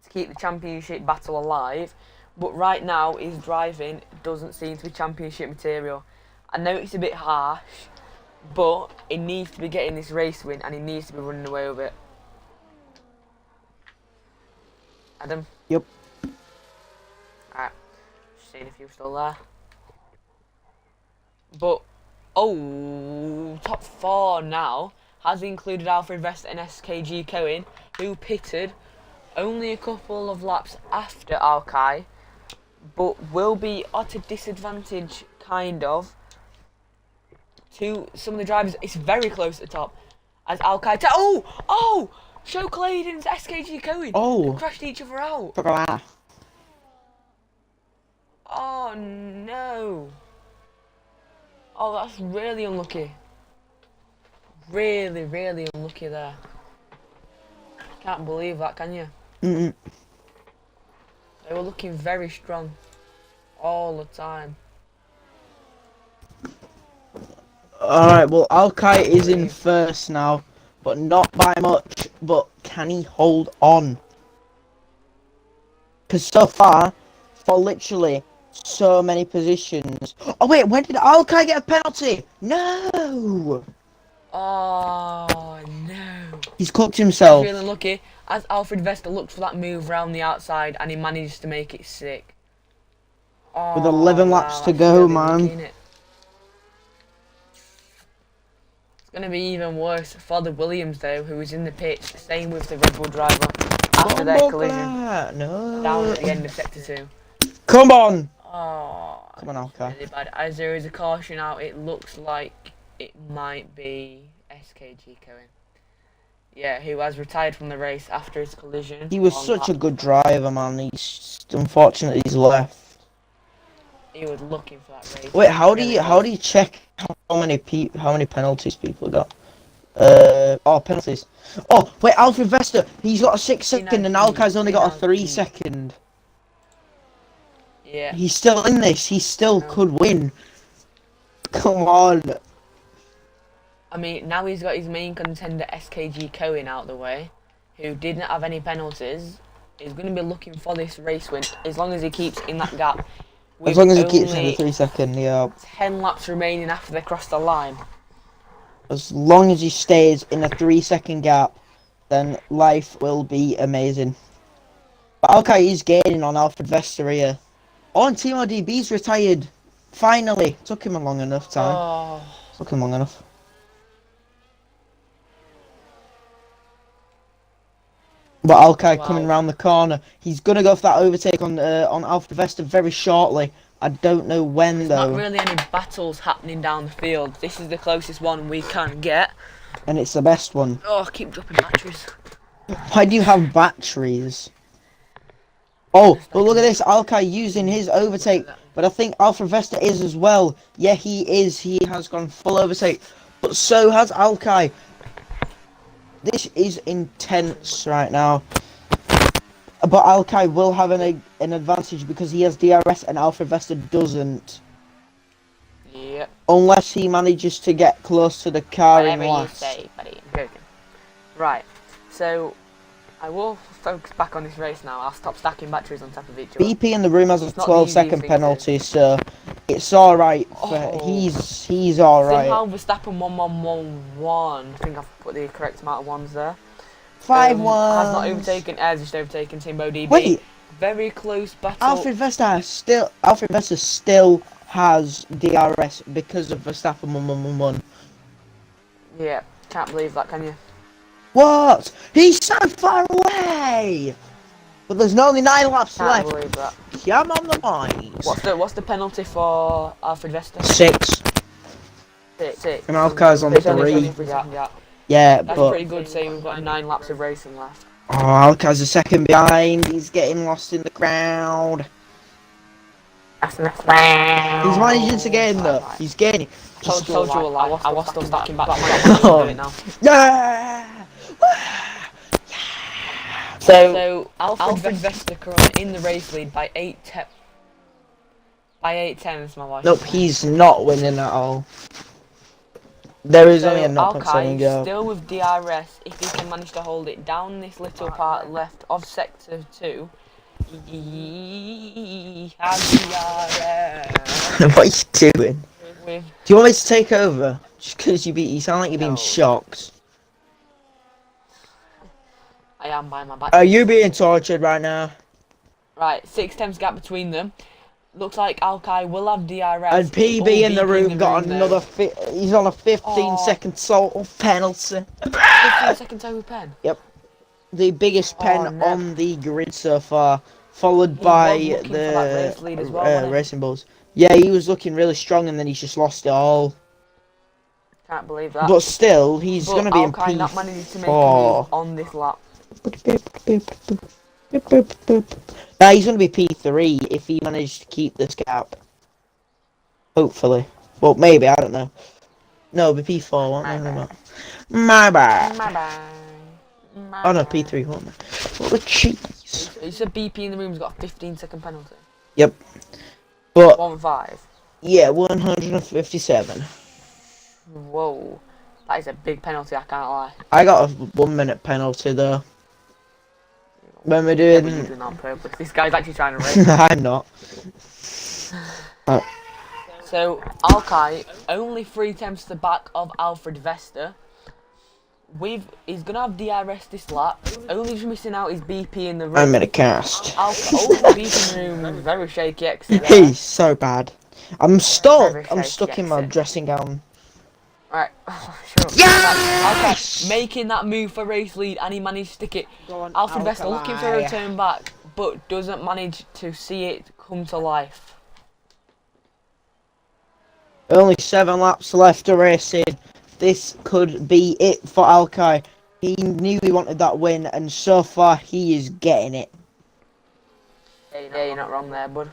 to keep the championship battle alive. But right now, his driving doesn't seem to be championship material. I know it's a bit harsh, but he needs to be getting this race win and he needs to be running away with it. Adam? Yep. Alright. Just seeing if you're still there. But, top 4 now has included Alfred Vesta and SKG Cohen, who pitted only a couple of laps after Alkai, but will be at a disadvantage, kind of, to some of the drivers. It's very close at the top as Alkai. Chocolade and SKG Cohen crashed each other out. Oh no. Oh, that's really unlucky. Really, really unlucky there. Can't believe that, can you? Mm-mm. They were looking very strong all the time. Alright, well, Alkai is in first now, but not by much. But can he hold on? Because so far, for literally so many positions. Oh wait, when did Alkai get a penalty? No! Oh no. He's cooked himself. He's really lucky as Alfred Vesta looked for that move round the outside and he managed to make it sick. Oh, with 11 laps to go, really man. lucky, it's going to be even worse for the Williams though, who was in the pitch, same with the Red Bull driver after their collision. No. Down at the end of sector 2. Come on! Oh, come on, Alkai. Really bad. As there is a caution out, it looks like it might be SKG Cohen. Yeah, who has retired from the race after his collision. He was such a good driver, man. He's unfortunately he's left. He was looking for that race. Wait, how do you check how many penalties people got? Penalties. Oh, wait, Alfred Vesta, he's got a 6-second and Alkai's only got a 3-second. Yeah. He's still in this. He still could win. Come on. I mean, now he's got his main contender SKG Cohen out the way, who didn't have any penalties. He's going to be looking for this race win as long as he keeps in that gap. As long as he keeps in the 3-second, yeah. 10 laps remaining after they cross the line. As long as he stays in a 3-second gap, then life will be amazing. But Alkai is gaining on Alfred Vesta here. Oh, and Timo DB's retired. Finally. Took him a long enough time. Oh. Took him long enough. But Alkai coming round the corner. He's gonna go for that overtake on Alfred Vesta very shortly. I don't know when though. There's not really any battles happening down the field. This is the closest one we can get. And it's the best one. Oh, I keep dropping batteries. Why do you have batteries? Oh, but look at this. Alkai using his overtake. But I think Alpha Vesta is as well. Yeah, he is. He has gone full overtake. But so has Alkai. This is intense right now. But Alkai will have an advantage because he has DRS and Alpha Vesta doesn't. Yep. Unless he manages to get close to the car in Whatever last. you say, buddy. I'm joking. Right. So, I will focus back on this race now. I'll stop stacking batteries on top of each other. BP in the room has a It's not the easiest 12-second thing penalty, so it's alright. Oh. He's alright. Somehow Verstappen 1-1-1-1. I think I've put the correct amount of ones there. 5-1. Has not overtaken, just overtaken Timbo DB. Wait. Very close battle. Alfred Vesta still has DRS because of Verstappen 1-1-1-1. Yeah, can't believe that, can you? What? He's so far away! But there's only 9 laps Can't left. believe that. Come on the boys. What's the penalty for Alfred Vesta? 6. 6. And Alkai's on 3. Yeah, That's but pretty good, saying we've got 9 laps of racing left. oh, Alkai's a second behind. He's getting lost in the crowd. He's managing to gain though. He's gaining. Told you a lie. I was still stacking back. Oh. Do it now. Yeah. So Alfred Vesta currently in the race lead by 8 tenths, my wife. Nope, he's not winning at all. There is only a 0.7 Alkai go. still with DRS. If he can manage to hold it down this little part left of sector 2, he has DRS. What are you doing? With Do you want me to take over? Just because you sound like you're being No. shocked. I am by my back. Are you being tortured right now? Right, 6 tenths gap between them. Looks like Alkai will have DRS. And PB All in the BP room got though. another. He's on a 15-second total penalty. 15 seconds over pen. The biggest pen Oh, no. on the grid so far, followed He by was looking for that race lead as well, wasn't he? Racing Bulls. Yeah, he was looking really strong, and then he's just lost it all. Can't believe that. But still, he's going to be in Alkai not managing to make a P4. move on this lap. Nah, he's going to be P3 if he managed to keep this gap. Hopefully. Well, maybe, I don't know. No, it'll be P4, won't it? My bad. Oh no, P3, won't it? What the cheese? You said BP in the room's got a 15-second penalty. Yep. But, 1-5. yeah, 157. Whoa. That is a big penalty, I can't lie. I got a 1-minute penalty though. When we're Yeah, but you're doing... doing that on purpose. This guy's actually trying to race. I'm not. So, Alkai, only 3 tenths to the back of Alfred Vesta. He's going to have DRS this lap. Only just missing out is BP in the room. I'm in a cast. Alkai, BP in the room, very shaky exit there. He's so bad. I'm stuck. Very I'm shaky stuck in my exit. dressing gown. Right, sure. Yes! Okay, making that move for race lead, and he managed to stick it. Go on, Alfred Vesta looking for a Alkali. return back, but doesn't manage to see it come to life. Only 7 laps left of racing. This could be it for Alkai. He knew he wanted that win, and so far he is getting it. Yeah, you're not wrong there, bud.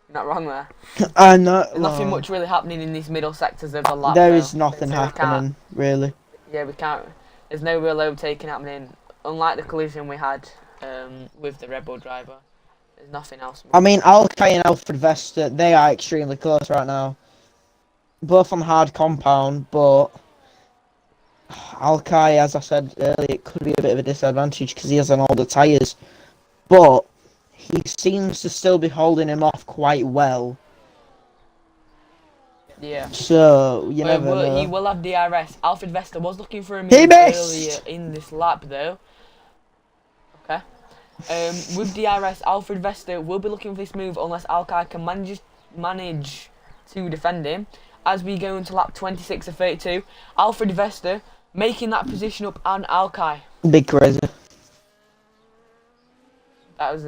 You're not wrong there. I know. There's nothing much really happening in these middle sectors of the lap. There though. is nothing So we happening, really. Yeah, we can't. There's no real overtaking happening. Unlike the collision we had with the Red Bull driver, there's nothing else. I mean, Alkai and Alfred Vesta, they are extremely close right now. Both on hard compound, but Alkai, as I said earlier, it could be a bit of a disadvantage because he has on all the tyres. But he seems to still be holding him off quite well. Yeah. So, you never know. He will have DRS. Alfred Vesta was looking for a He move missed! earlier in this lap, though. Okay. With DRS, Alfred Vesta will be looking for this move unless Alkai can manage to defend him. As we go into lap 26 of 32, Alfred Vesta making that position up on Alkai. Big crazy. That was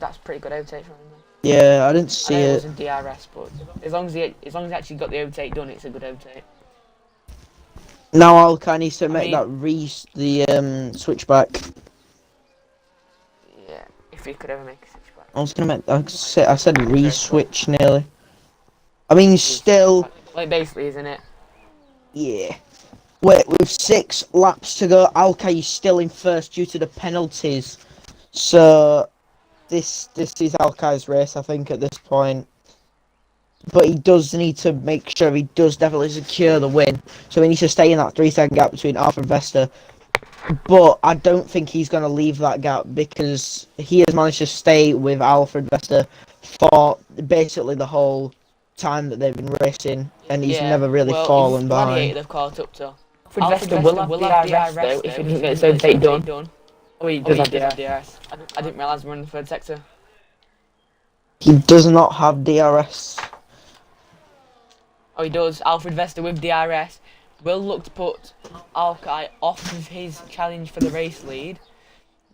that's pretty good overtake from him. Yeah, I didn't I see know it it. wasn't DRS, but as long as he actually got the overtake done, it's a good overtake. Now Alkai needs to make mean- that switchback. he could ever make a switchback. I was gonna make. I said re-switch nearly. I mean, still. Well, it basically, isn't it? Yeah. Wait, with 6 laps to go, Alkai is still in first due to the penalties. So this is Alkai's race, I think, at this point. But he does need to make sure he does definitely secure the win. So he needs to stay in that 3-second gap between Alfa and Vesta. But I don't think he's going to leave that gap because he has managed to stay with Alfa and Vesta for basically the whole time that they've been racing, and he's never really fallen by. Gladiator they've caught up to. Alfred Vesta will have DRS though if he doesn't get his own date done. Oh, he does have DRS. I didn't realise we were in the third sector. He does not have DRS. Oh, he does. Alfred Vesta with DRS will look to put Alkai off of his challenge for the race lead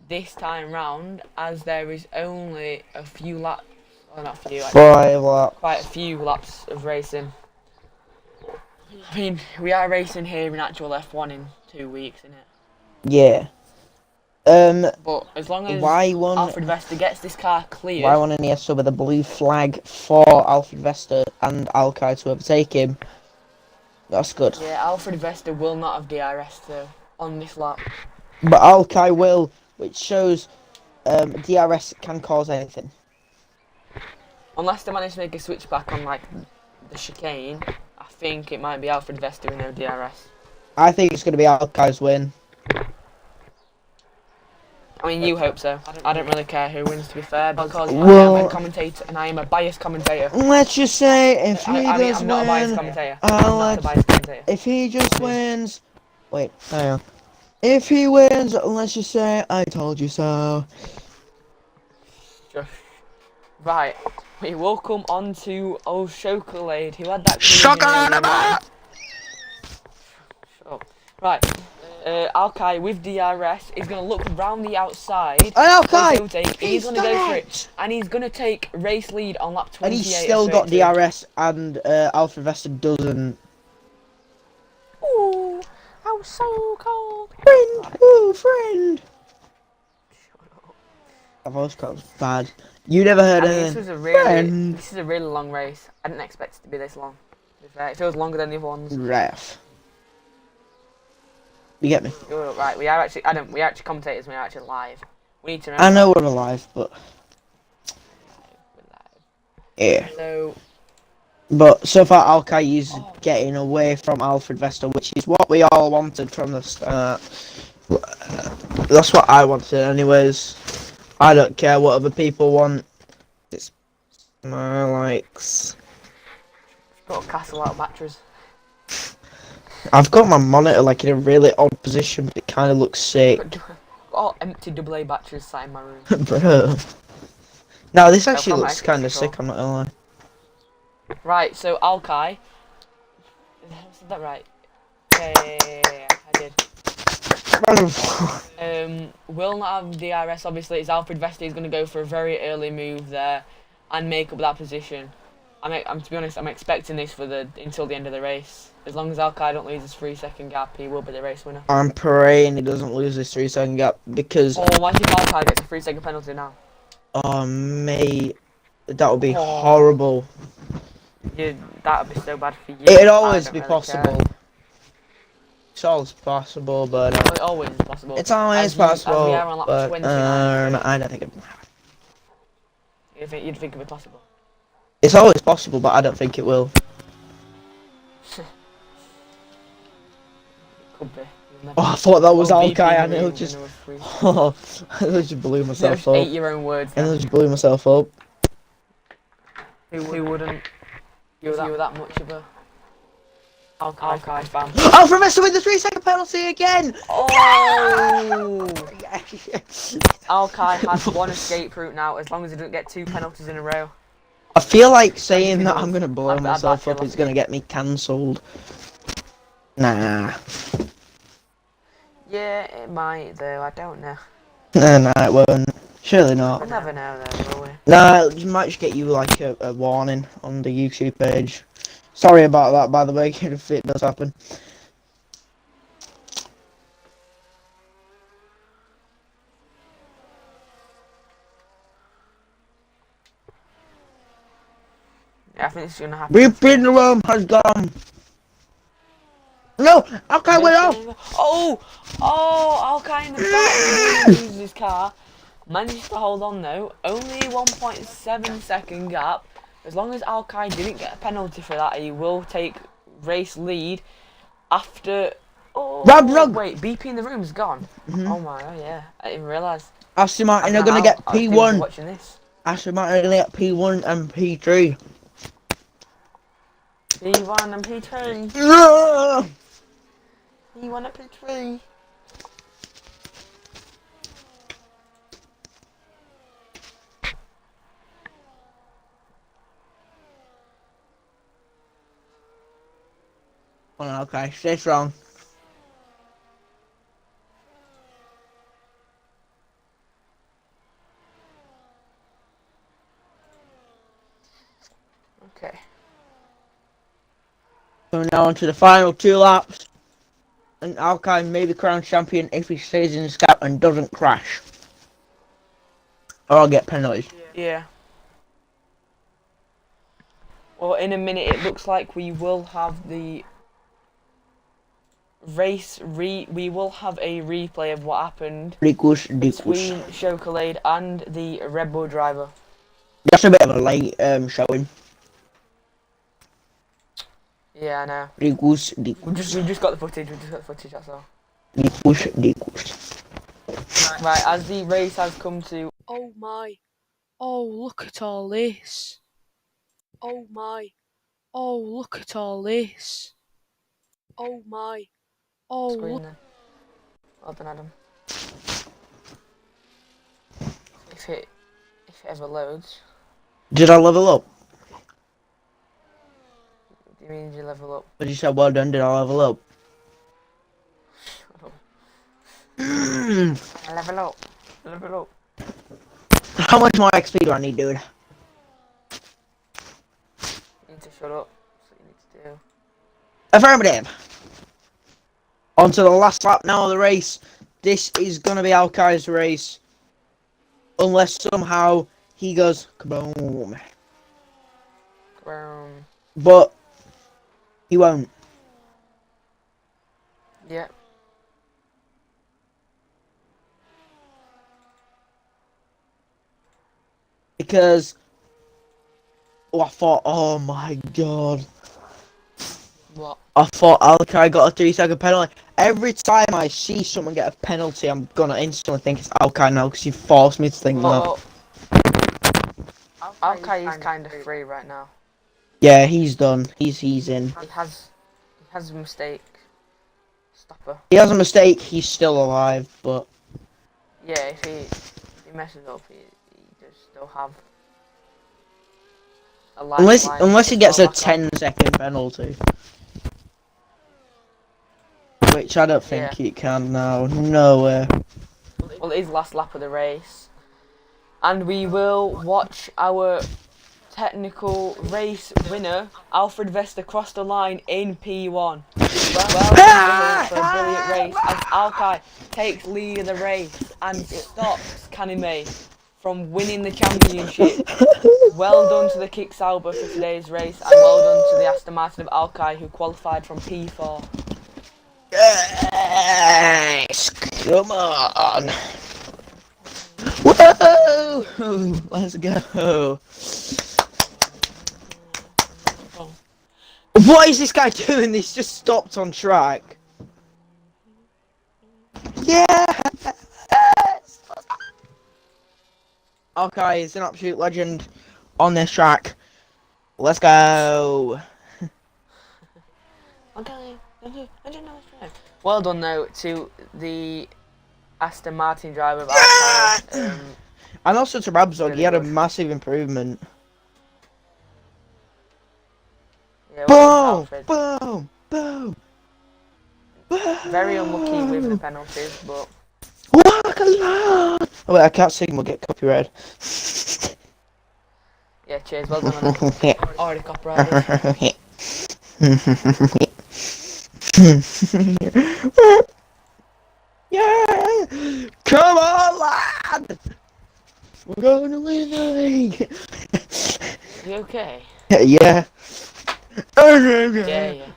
this time round, as there is only a few laps. Well, not a few. 5 laps. Quite a few laps of racing. I mean, we are racing here in actual F1 in 2 weeks, isn't it? Yeah. But as long as why won't Alfred Vesta gets this car cleared... Why won't Iniesta with a blue flag for Alfred Vesta and Alkai to overtake him? That's good. Yeah, Alfred Vesta will not have DRS though on this lap. But Alkai will, which shows DRS can cause anything. Unless they manage to make a switchback on like the chicane, I think it might be Alfred Vesta with no DRS. I think it's going to be Alkai's win. I mean, you hope so. I don't really care who wins, to be fair, because I am a commentator and I am a biased commentator. Let's just say if he does I'm not a biased win, commentator. I'm not a biased commentator. if he just wins, wait, hang on. If he wins, let's just say I told you so. Right, we will come on to old Chocolade, who had that Chocolade! Right, Alkai with DRS is going to look round the outside. Alkai! He's going to go for it, and he's going to take race lead on lap 28. And he's still got DRS, and Alfred Vesta doesn't. Ooh, I was so cold. Friend, ooh, friend. That voice cut was bad. You never heard anything. This is a really long race. I didn't expect it to be this long. It feels longer than the other ones. Ref. You get me? Right, we are actually commentators. We are actually live. We need to remember. I know we're alive, but We're live. yeah. So, But so far, Alkai is getting away from Alfred Vesta, which is what we all wanted from the start. That's what I wanted, anyways. I don't care what other people want. It's my likes. got a castle out of batteries. I've got my monitor like in a really odd position, but it kind of looks sick. Got all empty AA batteries sat in my room. Bro. No, this actually from looks kind of sick, I'm not gonna lie. Right, so Alkai. Is that right? Yeah, I did. Will not have DRS, obviously. It's Alfred Vesta is going to go for a very early move there and make up that position. I'm to be honest, I'm expecting this for until the end of the race. As long as Alkai don't lose his 3-second gap, he will be the race winner. I'm praying he doesn't lose this 3-second gap because. Oh, imagine if Alkai gets a 3-second penalty now. Oh mate, that would be horrible. Yeah, that would be so bad for you. It'd always be possible. It's always possible, but It's always possible. it's always possible. As we are on lap 29. I don't think it. You'd think it would be possible. It's always possible, but I don't think it will. Could be. Oh, I thought that was Alkai, and it'll it just. Oh, I just blew myself up. Ate your own words. And I just blew myself up. Who wouldn't? You were that much of a Alkai fan. Alfred Vesta with the 3-second penalty again! Oh! Alkai has one escape route now, as long as he doesn't get 2 penalties in a row. I feel like saying that I'm gonna blow myself up is gonna get me cancelled. Nah. Yeah, it might though, I don't know. Nah, it won't. Surely not. We'll never know though, will we? Nah, it might just get you like a warning on the YouTube page. Sorry about that, by the way, if it does happen. Yeah, I think it's gonna happen. Reaping the room has gone. No, okay, went off. Oh, Alkai in the back nearly loses his car. Managed to hold on though. Only 1.7 second gap. As long as Alkai didn't get a penalty for that, he will take race lead after. Oh, Rabrug. wait, BP in the room's gone. Oh my, oh yeah, I didn't realise. Aston Martin are gonna get P1. Watching this. Aston Martin are gonna get P1 and P3. P1 and P3. P1 and P3. Oh, okay, stay strong. Okay. So now on to the final 2 laps. And Alkai may be crowned champion if he stays in his gap and doesn't crash. Or I'll get penalties. Yeah. Well, in a minute, it looks like we will have the race we will have a replay of what happened between Chocolade and the Red Bull driver. That's a bit of a late showing. Yeah, I know. We just got the footage. That's all. Right, as the race has come to. Oh my! Oh, look at all this! Oh my! Oh, look at all this! Oh my! Oh, Screen look. then. Well done, Adam. If it ever loads. Did I level up? Do you mean you level up? But you said well done, did I level up? Level up. Level up. How much more XP do I need, dude? You need to shut up. That's what you need to do. Affirmative! On to the last lap now of the race. This is gonna be Alkai's race. Unless somehow he goes kaboom. But he won't. Yeah. Because I thought, oh my god. What? I thought Alkai got a 3-second penalty. Every time I see someone get a penalty, I'm gonna instantly think it's Alkai now because you forced me to think that. Alkai is kind of free right now. Yeah, he's done. He's in. He has a mistake. Stopper. He has a mistake. He's still alive, but yeah, if he messes up, he does still have a life. Unless he gets a 10-second penalty. Which I don't think he can now. No way. Well, it is last lap of the race. And we will watch our technical race winner, Alfred Vesta, cross the line in P1. Well done for a brilliant race as Alkai takes lead of the race and stops Kanime from winning the championship. Well done to the Kick Sauber for today's race, and well done to the Aston Martin of Alkai who qualified from P4. Yes! Come on! Whoa! Let's go! What is this guy doing? He's just stopped on track. Yes! Okay, he's an absolute legend on this track. Let's go! Okay. Well done though to the Aston Martin driver of Alkai. And also to Rabzog, really he had a good. massive improvement. Yeah, well Boom! done, Boom! Boom! very unlucky with the penalties, but Walk alone! Oh wait, I can't sing, we'll get copyrighted. yeah, cheers, well done on it. Already copyrighted. Yeah! Come on, lad! We're going to win the league! You okay? Yeah. Yeah, yeah, yeah.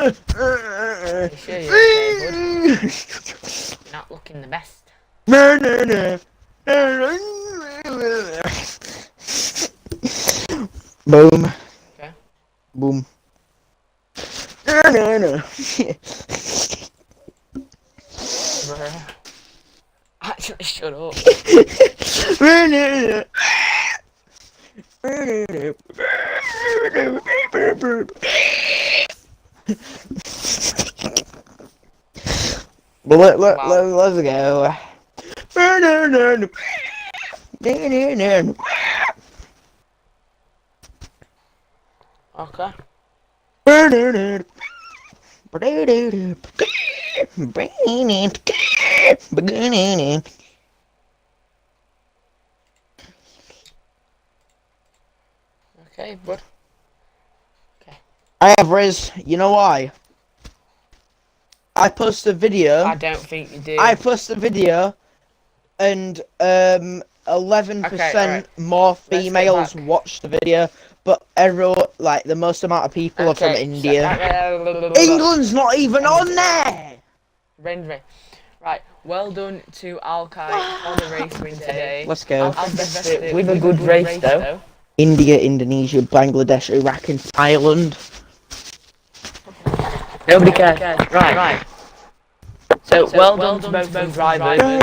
You sure you're okay, bud? You're not looking the best. Boom. Okay. Boom. Bruh. Actually, shut up. But Wow. let's go. Okay. Okay, bud. I have Riz, you know why? I posted a video. I don't think you do. I posted a video and 11% Okay, alright. more Let's get females back. watched the video, but like the most amount of people are from India. England's England's not even on there. Right, well done to Alkai for the race win today. Let's go. With a good race though. India, Indonesia, Bangladesh, Iraq, and Thailand. Nobody cares. Right. So, well done to both of drivers. I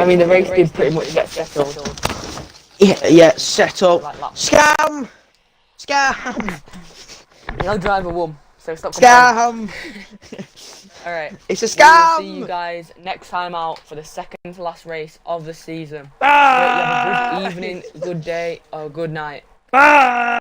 mean, the race did pretty much get settled. Yeah, set up. Like that. Scam! Scam! No driver won, so stop complaining. Scam! Alright. It's a We will scam! see you guys next time out for the second to last race of the season. Bye! You have a good evening, good day, or good night. Bye!